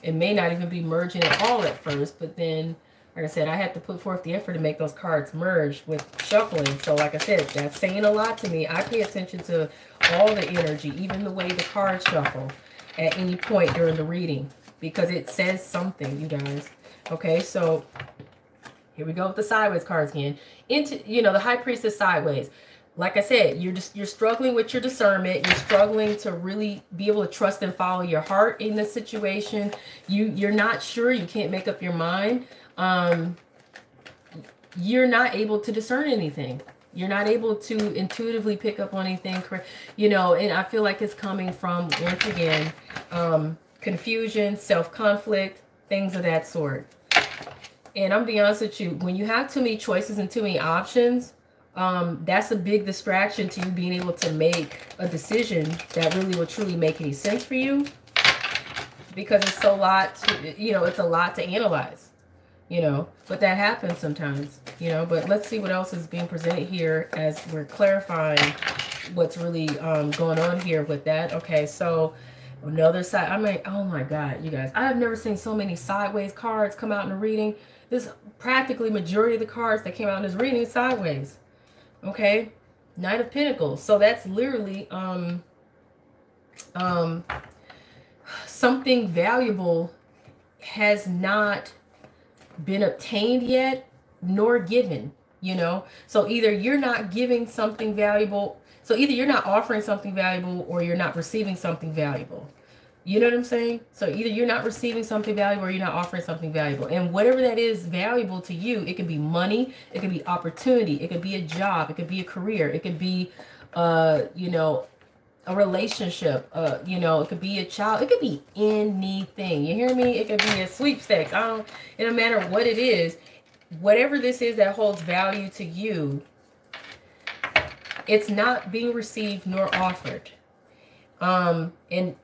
It may not even be merging at all at first, but then, like I said, I had to put forth the effort to make those cards merge with shuffling. So like I said, that's saying a lot to me. I pay attention to all the energy, even the way the cards shuffle at any point during the reading, because it says something, you guys. Okay, so here we go with the sideways cards again. Into, you know, the High Priestess sideways. Like I said, you're struggling with your discernment. You're struggling to really be able to trust and follow your heart in this situation. You're not sure. You can't make up your mind. You're not able to discern anything. You're not able to intuitively pick up on anything, you know, and I feel like it's coming from, once again, confusion, self-conflict, things of that sort. And I'm being honest with you, when you have too many choices and too many options, that's a big distraction to you being able to make a decision that really will truly make any sense for you. Because it's a lot to, you know, it's a lot to analyze, you know, but that happens sometimes, you know. But let's see what else is being presented here as we're clarifying what's really going on here with that. Okay, so another side. I mean, oh my God, you guys, I have never seen so many sideways cards come out in a reading. This practically majority of the cards that came out in this reading is sideways. Okay, Knight of Pentacles. So that's literally something valuable has not been obtained yet, nor given, you know. So either you're not giving something valuable, so either you're not offering something valuable or you're not receiving something valuable. You know what I'm saying? So either you're not receiving something valuable or you're not offering something valuable. And whatever that is valuable to you, it could be money, it could be opportunity, it could be a job, it could be a career, it could be, you know, a relationship, you know, it could be a child, it could be anything. You hear me? It could be a sweepstakes. It don't matter what it is. Whatever this is that holds value to you, it's not being received nor offered. And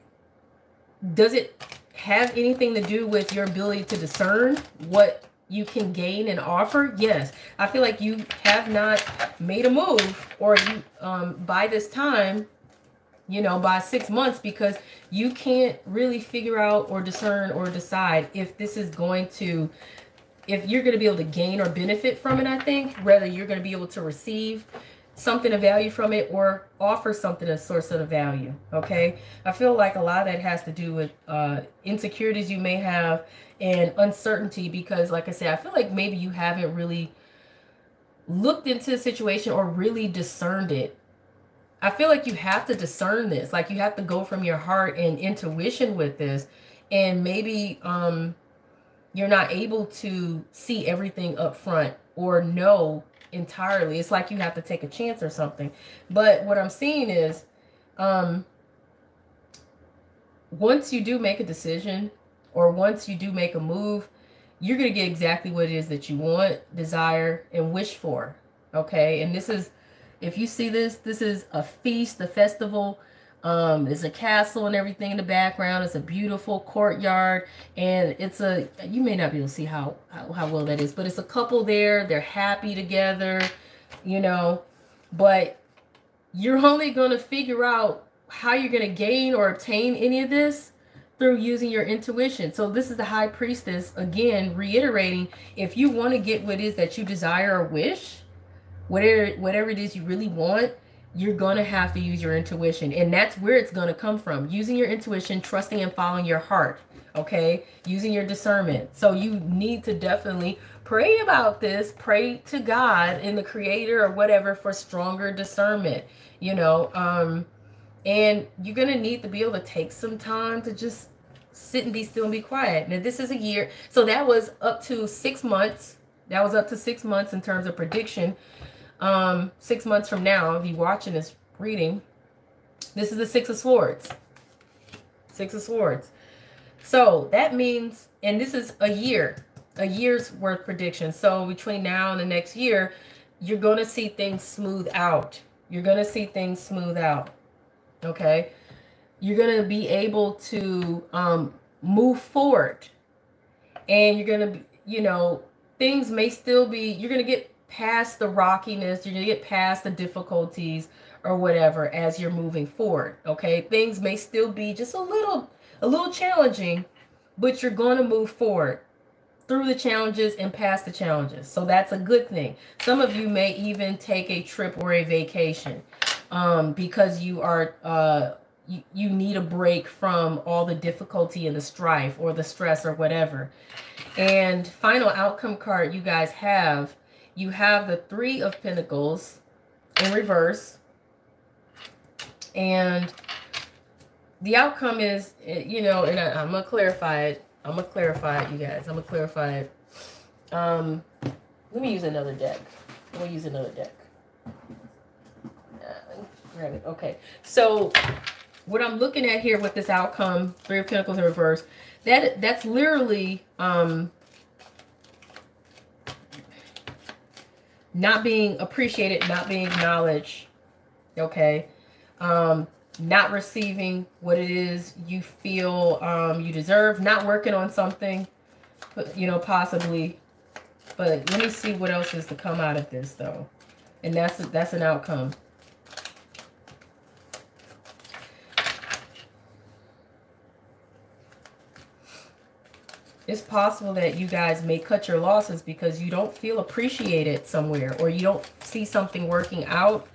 does it have anything to do with your ability to discern what you can gain and offer? Yes. I feel like you have not made a move, or you by this time, you know, by 6 months, because you can't really figure out or discern or decide if this is going to, if you're going to be able to gain or benefit from it. I think whether you're going to be able to receive something of value from it or offer something a source of value. Okay, I feel like a lot of that has to do with insecurities you may have and uncertainty, because like I said, I feel like maybe you haven't really looked into the situation or really discerned it. I feel like you have to discern this, like you have to go from your heart and intuition with this, and maybe you're not able to see everything up front or know entirely. It's like you have to take a chance or something. But what I'm seeing is once you do make a decision, or once you do make a move, you're going to get exactly what it is that you want, desire, and wish for. Okay. And this is, if you see this, this is a feast, a festival. There's a castle and everything in the background. It's a beautiful courtyard, and it's a, you may not be able to see how well that is, but it's a couple there. They're happy together, you know, but you're only going to figure out how you're going to gain or obtain any of this through using your intuition. So this is the High Priestess, again, reiterating, if you want to get what it is that you desire or wish, whatever it is you really want, you're going to have to use your intuition. And that's where it's going to come from. Using your intuition, trusting and following your heart. Okay? Using your discernment. So you need to definitely pray about this. Pray to God and the Creator or whatever for stronger discernment. You know, and you're going to need to be able to take some time to just sit and be still and be quiet. Now, this is a year. So that was up to 6 months. That was up to 6 months in terms of prediction. 6 months from now, if you're watching this reading, this is the Six of Swords. Six of Swords. So that means, and this is a year's worth prediction. So between now and the next year, you're going to see things smooth out. You're going to see things smooth out. Okay. You're going to be able to move forward, and you're going to, you know, things may still be, you're going to get past the rockiness, you're going to get past the difficulties or whatever as you're moving forward. Okay. Things may still be just a little challenging, but you're going to move forward through the challenges and past the challenges. So that's a good thing. Some of you may even take a trip or a vacation because you are, you need a break from all the difficulty and the strife or the stress or whatever. And final outcome card you guys have, you have the Three of Pentacles in reverse. And the outcome is, you know, and I'm going to clarify it. I'm going to clarify it, you guys. I'm going to clarify it. Let me use another deck. We'll use another deck. Grab it. Okay. So what I'm looking at here with this outcome, Three of Pentacles in reverse, that's literally not being appreciated, not being acknowledged, okay? Not receiving what it is you feel you deserve, not working on something, you know, possibly. But let me see what else is to come out of this, though. And that's an outcome. It's possible that you guys may cut your losses because you don't feel appreciated somewhere, or you don't see something working out.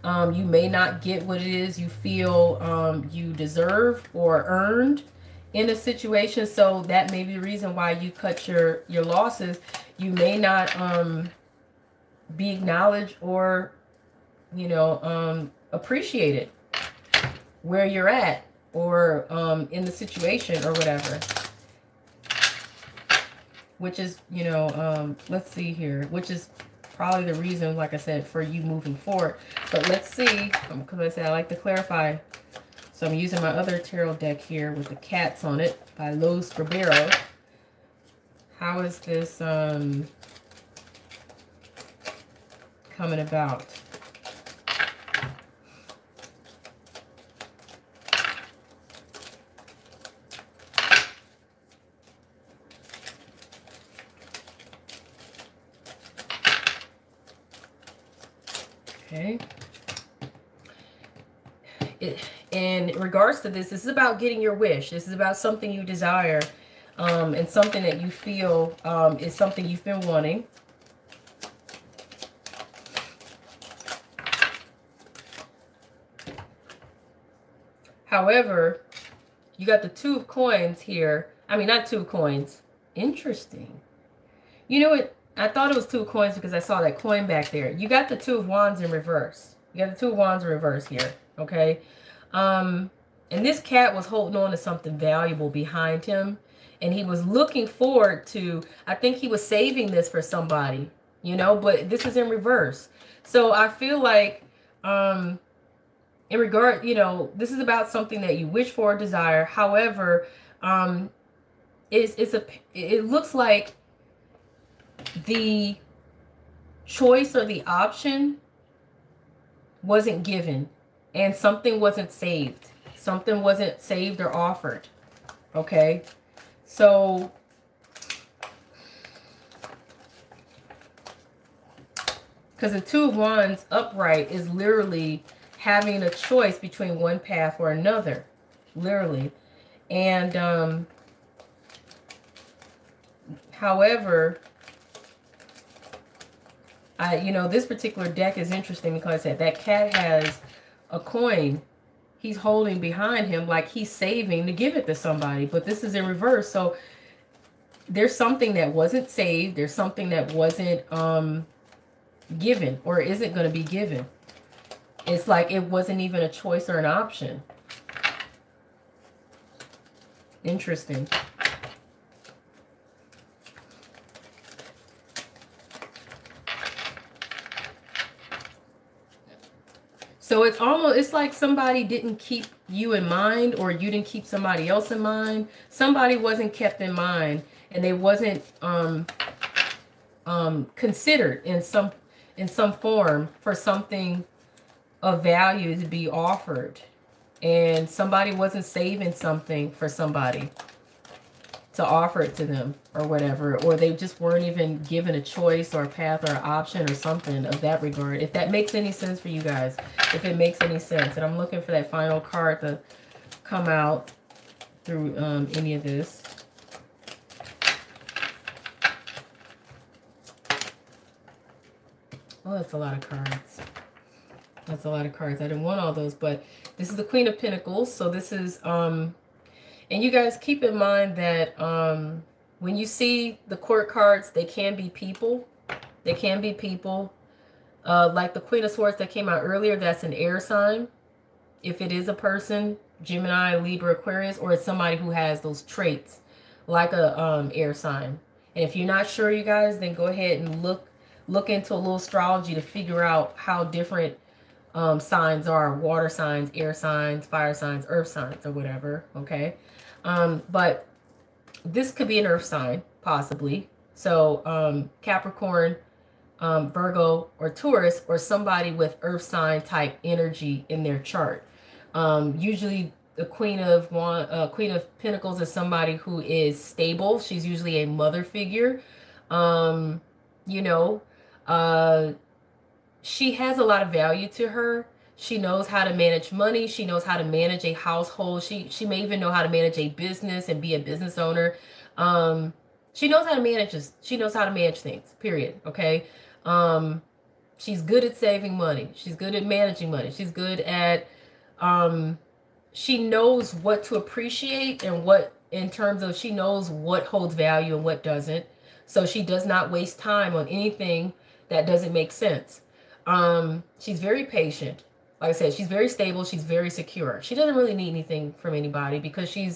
You may not get what it is you feel you deserve or earned in a situation. So that may be the reason why you cut your losses. You may not be acknowledged or, you know, appreciated where you're at, or in the situation or whatever. Which is, you know, let's see here, which is probably the reason, like I said, for you moving forward. But let's see, because I said I like to clarify. So I'm using my other tarot deck here with the cats on it by Los Scribero. How is this coming about? Okay. In regards to this is about getting your wish. This is about something you desire, and something that you feel is something you've been wanting. However, you got the Two of Coins here. I mean, not Two of Coins. Interesting. You know what? I thought it was Two of Coins because I saw that coin back there. You got the Two of Wands in reverse. You got the Two of Wands in reverse here. Okay. And this cat was holding on to something valuable behind him. And he was looking forward to, I think he was saving this for somebody, you know, but this is in reverse. So I feel like, in regard, you know, this is about something that you wish for or desire. However, it looks like the choice or the option wasn't given, and something wasn't saved. Something wasn't saved or offered. Okay? So because the Two of Wands upright is literally having a choice between one path or another. Literally. And however, you know, this particular deck is interesting because that cat has a coin he's holding behind him, like he's saving to give it to somebody. But this is in reverse. So there's something that wasn't saved. There's something that wasn't given or isn't going to be given. It's like it wasn't even a choice or an option. Interesting. So it's like somebody didn't keep you in mind, or you didn't keep somebody else in mind. Somebody wasn't kept in mind, and they wasn't considered in some form for something of value to be offered. And somebody wasn't saving something for somebody to offer it to them or whatever, or they just weren't even given a choice or a path or an option or something of that regard. If that makes any sense for you guys, if it makes any sense. And I'm looking for that final card to come out through any of this. Oh, that's a lot of cards. That's a lot of cards. I didn't want all those, but this is the Queen of Pentacles. So this is and you guys keep in mind that when you see the court cards, they can be people. They can be people. Like the Queen of Swords that came out earlier, that's an air sign. If it is a person, Gemini, Libra, Aquarius, or it's somebody who has those traits, like a air sign. And if you're not sure, you guys, then go ahead and look into a little astrology to figure out how different signs are. Water signs, air signs, fire signs, earth signs, or whatever. Okay. But this could be an earth sign, possibly. So Capricorn, Virgo, or Taurus, or somebody with earth sign type energy in their chart. Usually the Queen of Pentacles is somebody who is stable. She's usually a mother figure. You know, she has a lot of value to her. She knows how to manage money. She knows how to manage a household. She may even know how to manage a business and be a business owner. She knows how to manage this. She knows how to manage things, period. Okay. She's good at saving money. She's good at managing money. She's good at, she knows what to appreciate and what, in terms of, she knows what holds value and what doesn't. So she does not waste time on anything that doesn't make sense. She's very patient. Like I said, she's very stable. She's very secure. She doesn't really need anything from anybody because she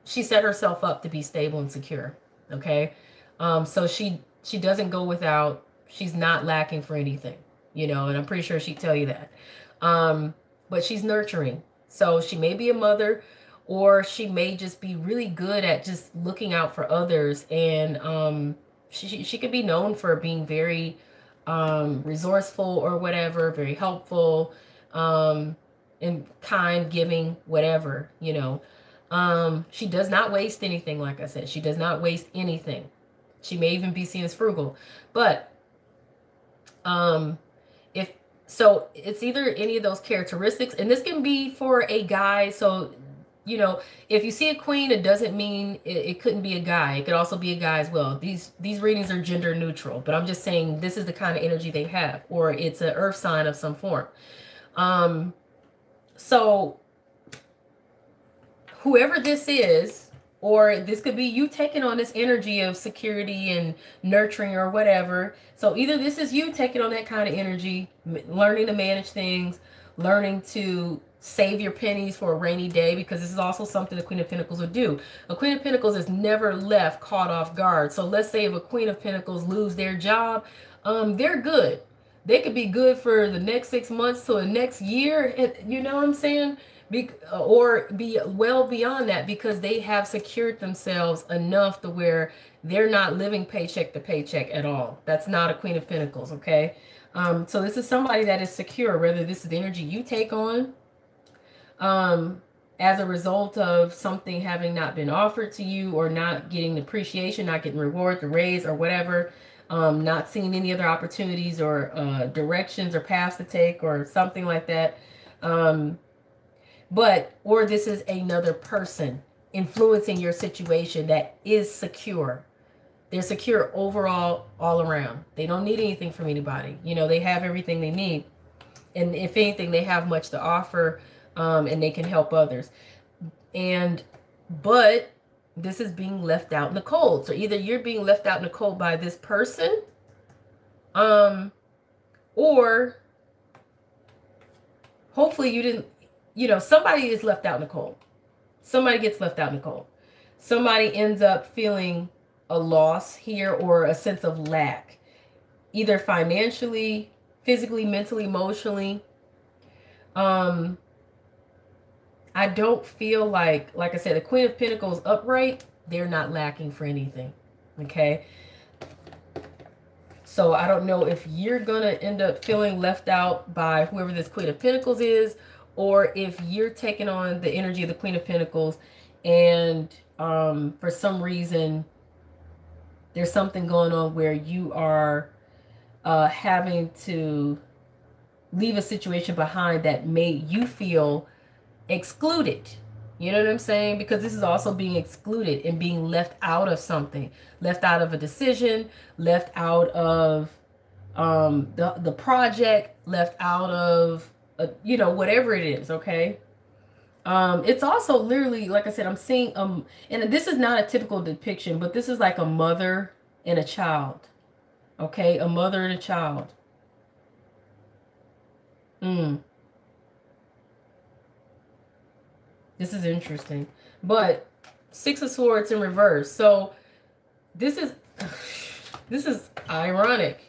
set herself up to be stable and secure. Okay. So she doesn't go without, she's not lacking for anything, you know, and I'm pretty sure she'd tell you that. But she's nurturing. So she may be a mother, or she may just be really good at just looking out for others. And she could be known for being very resourceful or whatever, very helpful, and kind, giving, whatever, you know. She does not waste anything. Like I said, she does not waste anything. She may even be seen as frugal, but so it's either any of those characteristics, and this can be for a guy. So, you know, if you see a queen, it doesn't mean it couldn't be a guy. It could also be a guy as well. These readings are gender neutral, but I'm just saying this is the kind of energy they have, or it's an earth sign of some form. So whoever this is, or this could be you taking on this energy of security and nurturing or whatever. So either this is you taking on that kind of energy, learning to manage things, learning to save your pennies for a rainy day, because this is also something the Queen of Pentacles would do. A Queen of Pentacles is never left caught off guard. So let's say if a Queen of Pentacles lose their job, they're good. They could be good for the next 6 months to the next year. You know what I'm saying? or be well beyond that, because they have secured themselves enough to where they're not living paycheck to paycheck at all. That's not a Queen of Pentacles, okay? So this is somebody that is secure, whether this is the energy you take on as a result of something having not been offered to you, or not getting appreciation, not getting reward, the raise, or whatever, not seeing any other opportunities or directions or paths to take or something like that. Or this is another person influencing your situation that is secure. They're secure overall, all around. They don't need anything from anybody. You know, they have everything they need. And if anything, they have much to offer, and they can help others. But this is being left out in the cold. So either you're being left out in the cold by this person, or hopefully you didn't, you know, somebody is left out in the cold. Somebody gets left out in the cold. Somebody ends up feeling a loss here, or a sense of lack, either financially, physically, mentally, emotionally. I don't feel like I said, the Queen of Pentacles upright, they're not lacking for anything. Okay. So I don't know if you're going to end up feeling left out by whoever this Queen of Pentacles is, or if you're taking on the energy of the Queen of Pentacles and for some reason there's something going on where you are having to leave a situation behind that made you feel excluded. You know what I'm saying? Because this is also being excluded and being left out of something, left out of a decision, left out of the project, left out of you know, whatever it is. Okay. It's also literally, like I said, I'm seeing and this is not a typical depiction, but this is like a mother and a child. Okay, a mother and a child. This is interesting. But Six of Swords in reverse. So this is ironic.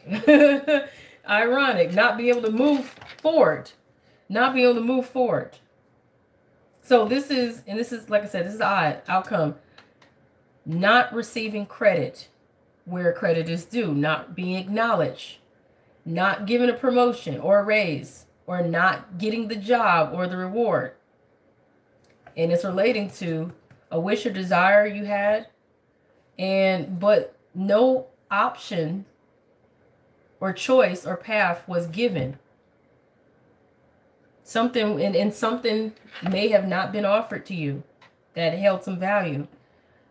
Ironic. Not being able to move forward. Not being able to move forward. So this is, and this is, like I said, this is odd outcome. Not receiving credit where credit is due. Not being acknowledged. Not given a promotion or a raise. Or not getting the job or the reward. And it's relating to a wish or desire you had, but no option or choice or path was given. Something and something may have not been offered to you that held some value.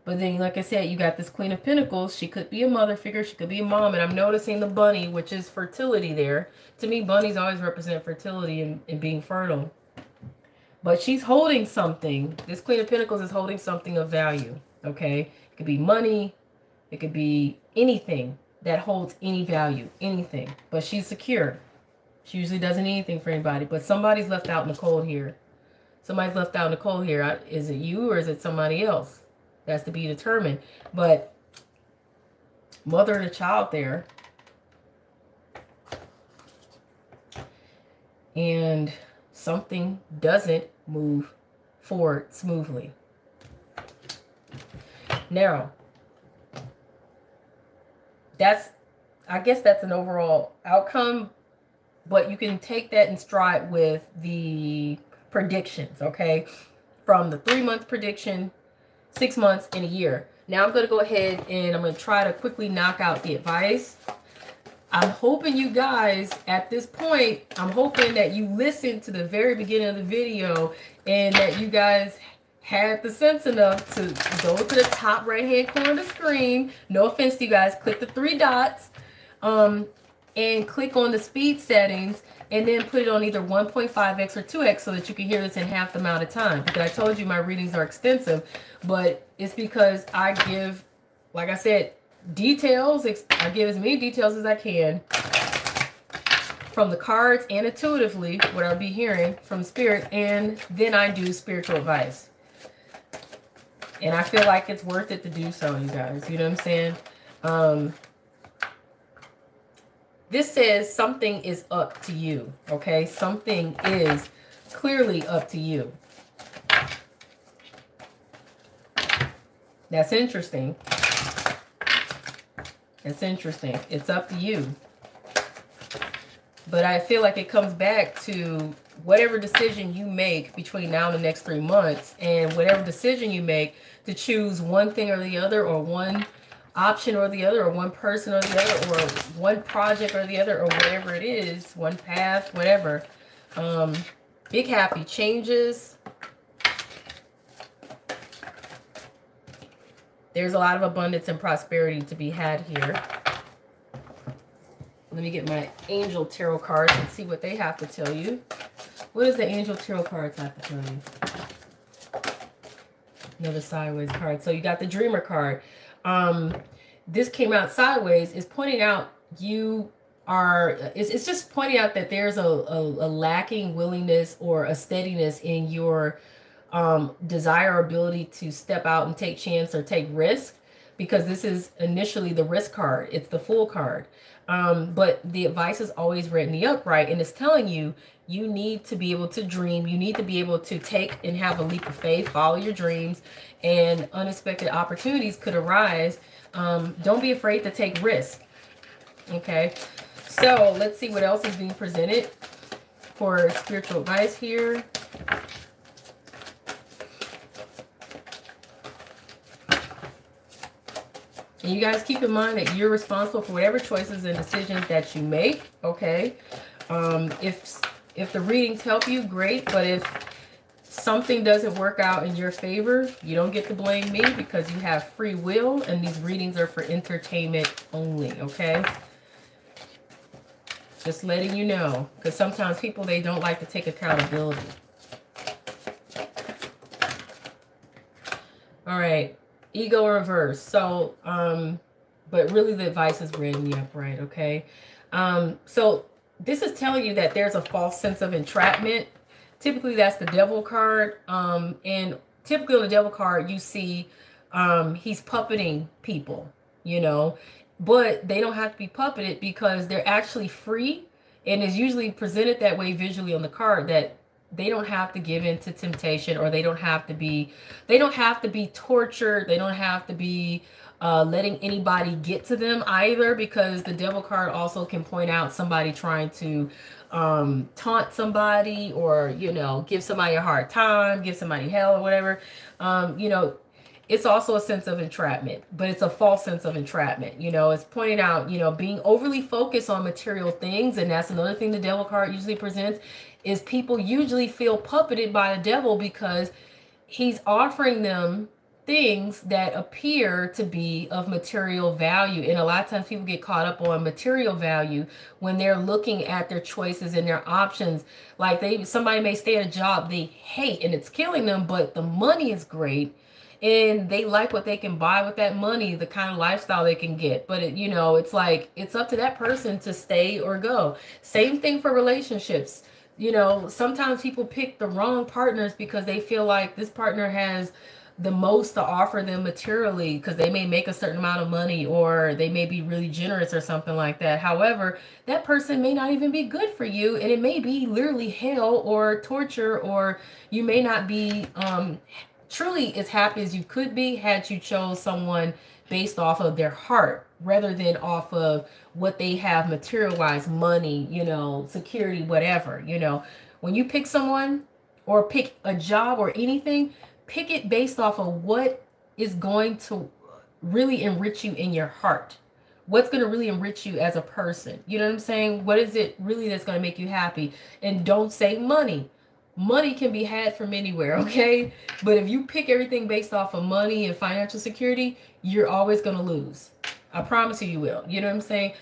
But then, like I said, you got this Queen of Pentacles. She could be a mother figure. She could be a mom. And I'm noticing the bunny, which is fertility there. To me, bunnies always represent fertility and being fertile. But she's holding something. This Queen of Pentacles is holding something of value. Okay? It could be money. It could be anything that holds any value. Anything. But she's secure. She usually doesn't need anything for anybody. But somebody's left out in the cold here. Somebody's left out in the cold here. Is it you or is it somebody else? That's to be determined. But mother and a child there. And something doesn't move forward smoothly. Now, I guess that's an overall outcome, but you can take that in stride with the predictions, okay? From the 3-month prediction, 6 months, and a year. Now I'm going to go ahead and I'm going to try to quickly knock out the advice. I'm hoping you guys, at this point, I'm hoping that you listened to the very beginning of the video and that you guys had the sense enough to go to the top right-hand corner of the screen. No offense to you guys. Click the 3 dots and click on the speed settings and then put it on either 1.5x or 2x so that you can hear this in half the amount of time. Because I told you my readings are extensive, but it's because I give, like I said, details. I give as many details as I can from the cards and intuitively what I'll be hearing from spirit, and then I do spiritual advice. And I feel like it's worth it to do so, you guys. You know what I'm saying? This says something is up to you, okay? Something is clearly up to you. That's interesting. That's interesting. It's up to you. But I feel like it comes back to whatever decision you make between now and the next 3 months, and whatever decision you make to choose one thing or the other, or one option or the other, or one person or the other, or one project or the other, or whatever it is, one path, whatever. Big happy changes. There's a lot of abundance and prosperity to be had here. Let me get my angel tarot cards and see what they have to tell you. What does the angel tarot cards have to tell you? Another sideways card. So you got the dreamer card. This came out sideways. Is pointing out you are, it's just pointing out that there's a lacking willingness or a steadiness in your desire or ability to step out and take chance or take risk, because this is initially the risk card. It's the Fool card. But the advice is always read in the upright, and it's telling you, you need to be able to dream. You need to be able to take and have a leap of faith, follow your dreams, and unexpected opportunities could arise. Don't be afraid to take risk. Okay, so let's see what else is being presented for spiritual advice here. And you guys keep in mind that you're responsible for whatever choices and decisions that you make, okay? If the readings help you, great. But if something doesn't work out in your favor, you don't get to blame me, because you have free will, and these readings are for entertainment only, okay? Just letting you know, because sometimes people, they don't like to take accountability. All right. Ego reverse. So, but really the advice is read in the upright, okay? So this is telling you that there's a false sense of entrapment. Typically, that's the devil card. And typically on the devil card, you see he's puppeting people, you know. But they don't have to be puppeted, because they're actually free. And it's usually presented that way visually on the card, that they don't have to give in to temptation, or they don't have to be tortured. They don't have to be letting anybody get to them either, because the devil card also can point out somebody trying to taunt somebody, or, you know, give somebody a hard time, give somebody hell or whatever. You know, it's also a sense of entrapment, but it's a false sense of entrapment. You know, it's pointing out, you know, being overly focused on material things. And that's another thing the devil card usually presents, is people usually feel puppeted by the devil, because he's offering them things that appear to be of material value. And a lot of times people get caught up on material value when they're looking at their choices and their options. Like somebody may stay at a job they hate and it's killing them, but the money is great. And they like what they can buy with that money, the kind of lifestyle they can get. But, you know, it's like, it's up to that person to stay or go. Same thing for relationships. You know, sometimes people pick the wrong partners because they feel like this partner has the most to offer them materially, because they may make a certain amount of money, or they may be really generous or something like that. However, that person may not even be good for you, and it may be literally hell or torture, or you may not be truly as happy as you could be had you chose someone based off of their heart rather than off of what they have material-wise, money, you know, security, whatever. You know, when you pick someone or pick a job or anything, pick it based off of what is going to really enrich you in your heart. What's going to really enrich you as a person? You know what I'm saying? What is it really that's going to make you happy? And don't say money. Money can be had from anywhere, okay? But if you pick everything based off of money and financial security, you're always going to lose. I promise you, you will. You know what I'm saying?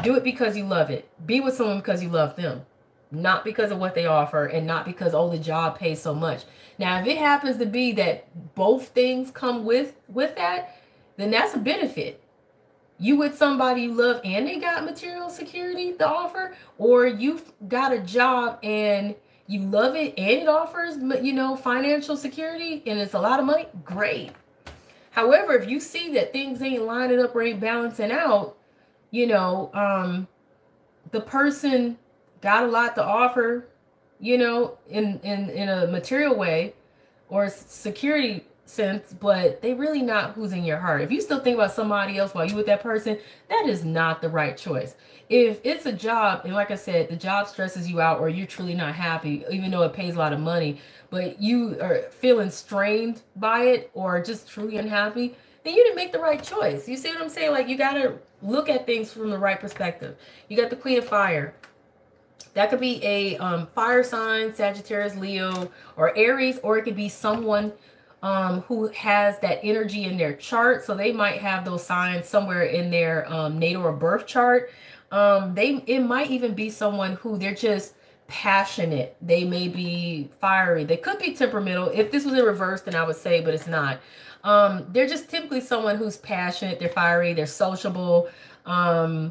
Do it because you love it. Be with someone because you love them. Not because of what they offer, and not because, oh, the job pays so much. Now, if it happens to be that both things come with that, then that's a benefit. You with somebody you love and they got material security to offer, or you've got a job and you love it and it offers, you know, financial security and it's a lot of money, great. However, if you see that things ain't lining up or ain't balancing out, you know, the person got a lot to offer, you know, in a material way or security sense, but they really not who's in your heart. If you still think about somebody else while you with that person, that is not the right choice. If it's a job, and like I said, the job stresses you out, or you're truly not happy, even though it pays a lot of money, but you are feeling strained by it, or just truly unhappy, then you didn't make the right choice. You see what I'm saying? Like, you got to look at things from the right perspective. You got the Queen of Fire. That could be a fire sign, Sagittarius, Leo, or Aries, or it could be someone who has that energy in their chart. So they might have those signs somewhere in their natal or birth chart. It might even be someone who they're just passionate. They may be fiery. They could be temperamental. If this was in reverse, then I would say, but it's not. They're just typically someone who's passionate. They're fiery. They're sociable. They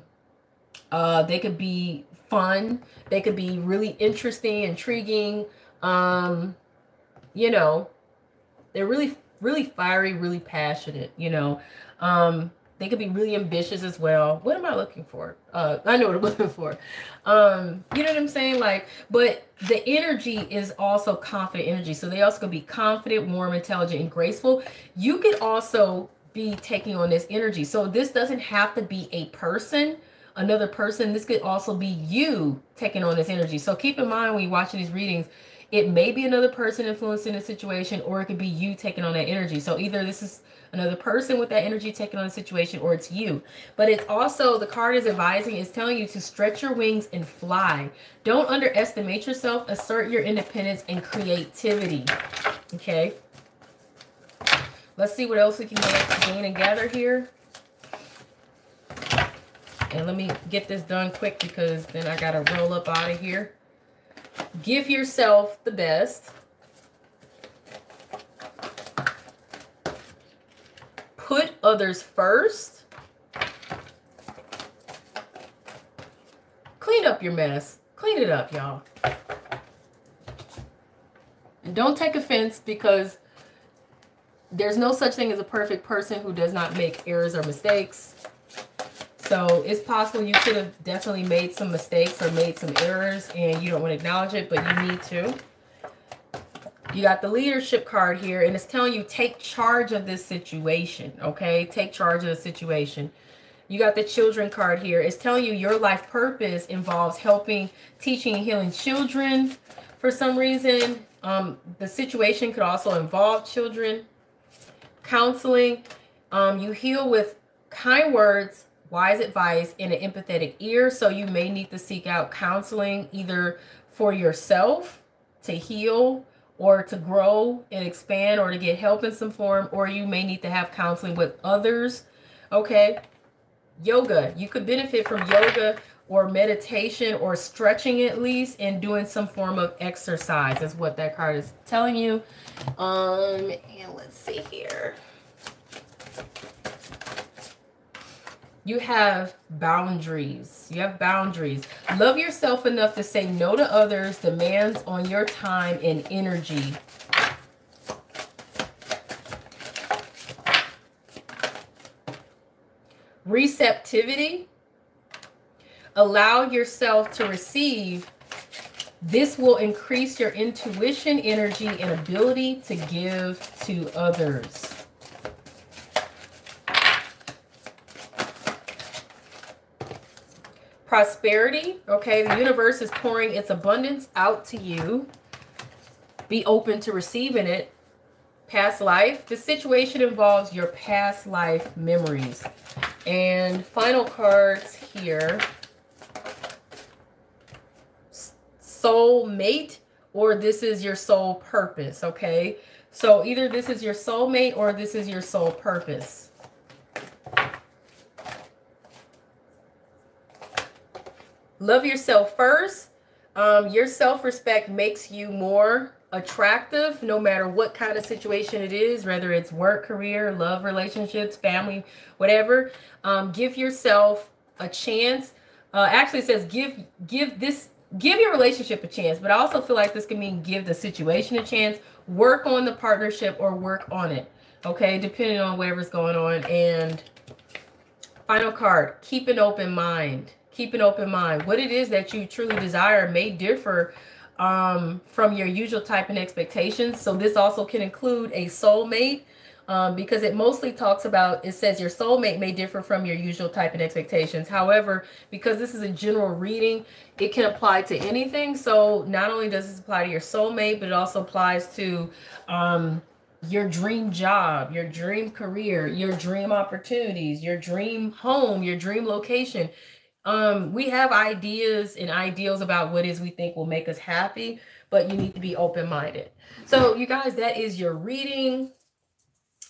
could be fun. They could be really interesting, intriguing. You know, they're really, really fiery, really passionate, you know. They could be really ambitious as well. What am I looking for? I know what I'm looking for. You know what I'm saying? Like, but the energy is also confident energy. So they also could be confident, warm, intelligent, and graceful. You could also be taking on this energy. So this doesn't have to be a person, another person. This could also be you taking on this energy. So keep in mind when you're watching these readings, it may be another person influencing the situation, or it could be you taking on that energy. So either this is another person with that energy taking on the situation, or it's you. But it's also, the card is advising, is telling you to stretch your wings and fly. Don't underestimate yourself. Assert your independence and creativity. Okay. Let's see what else we can gain and gather here. And let me get this done quick, because then I got to roll up out of here. Give yourself the best. Put others first. Clean up your mess. Clean it up, y'all. And don't take offense, because there's no such thing as a perfect person who does not make errors or mistakes. So it's possible you could have definitely made some mistakes or made some errors and you don't want to acknowledge it, but you need to. You got the leadership card here, and it's telling you take charge of this situation, okay? Take charge of the situation. You got the children card here. It's telling you your life purpose involves helping, teaching, and healing children for some reason. The situation could also involve children. Counseling. You heal with kind words, wise advice, and an empathetic ear. So you may need to seek out counseling either for yourself to heal, or to grow and expand, or to get help in some form, or you may need to have counseling with others. Okay. Yoga. You could benefit from yoga or meditation or stretching at least, and doing some form of exercise is what that card is telling you. And let's see here. You have boundaries. You have boundaries. Love yourself enough to say no to others' demands on your time and energy. Receptivity. Allow yourself to receive. This will increase your intuition, energy, and ability to give to others. Prosperity. Okay, the universe is pouring its abundance out to you. Be open to receiving it. Past life. The situation involves your past life memories. And final cards here. Soul mate, or this is your soul purpose. Okay, so either this is your soul mate or this is your soul purpose. Love yourself first. Your self-respect makes you more attractive no matter what kind of situation it is, whether it's work, career, love, relationships, family, whatever. Give yourself a chance. Actually, it says give your relationship a chance, but I also feel like this can mean give the situation a chance. Work on the partnership or work on it. Okay, depending on whatever's going on. And final card, keep an open mind. Keep an open mind. What it is that you truly desire may differ from your usual type and expectations. So this also can include a soulmate, because it mostly talks about, it says your soulmate may differ from your usual type and expectations. However, because this is a general reading, it can apply to anything. So not only does this apply to your soulmate, but it also applies to your dream job, your dream career, your dream opportunities, your dream home, your dream location. We have ideas and ideals about what it is we think will make us happy, but you need to be open-minded. So you guys, that is your reading.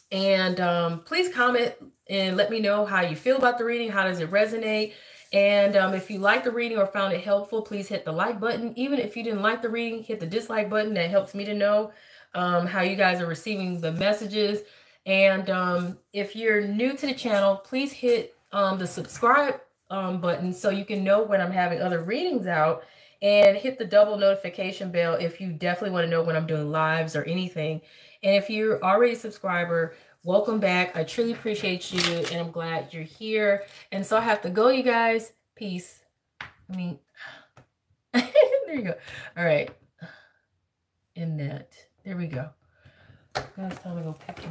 And please comment and let me know how you feel about the reading. How does it resonate? And if you liked the reading or found it helpful, please hit the like button. Even if you didn't like the reading, hit the dislike button. That helps me to know how you guys are receiving the messages. And if you're new to the channel, please hit the subscribe button so you can know when I'm having other readings out, and hit the double notification bell if you definitely want to know when I'm doing lives or anything. And if you're already a subscriber, welcome back. I truly appreciate you, and I'm glad you're here. And so I have to go, you guys. Peace. There you go. All right. In that. There we go. Now it's time to go pick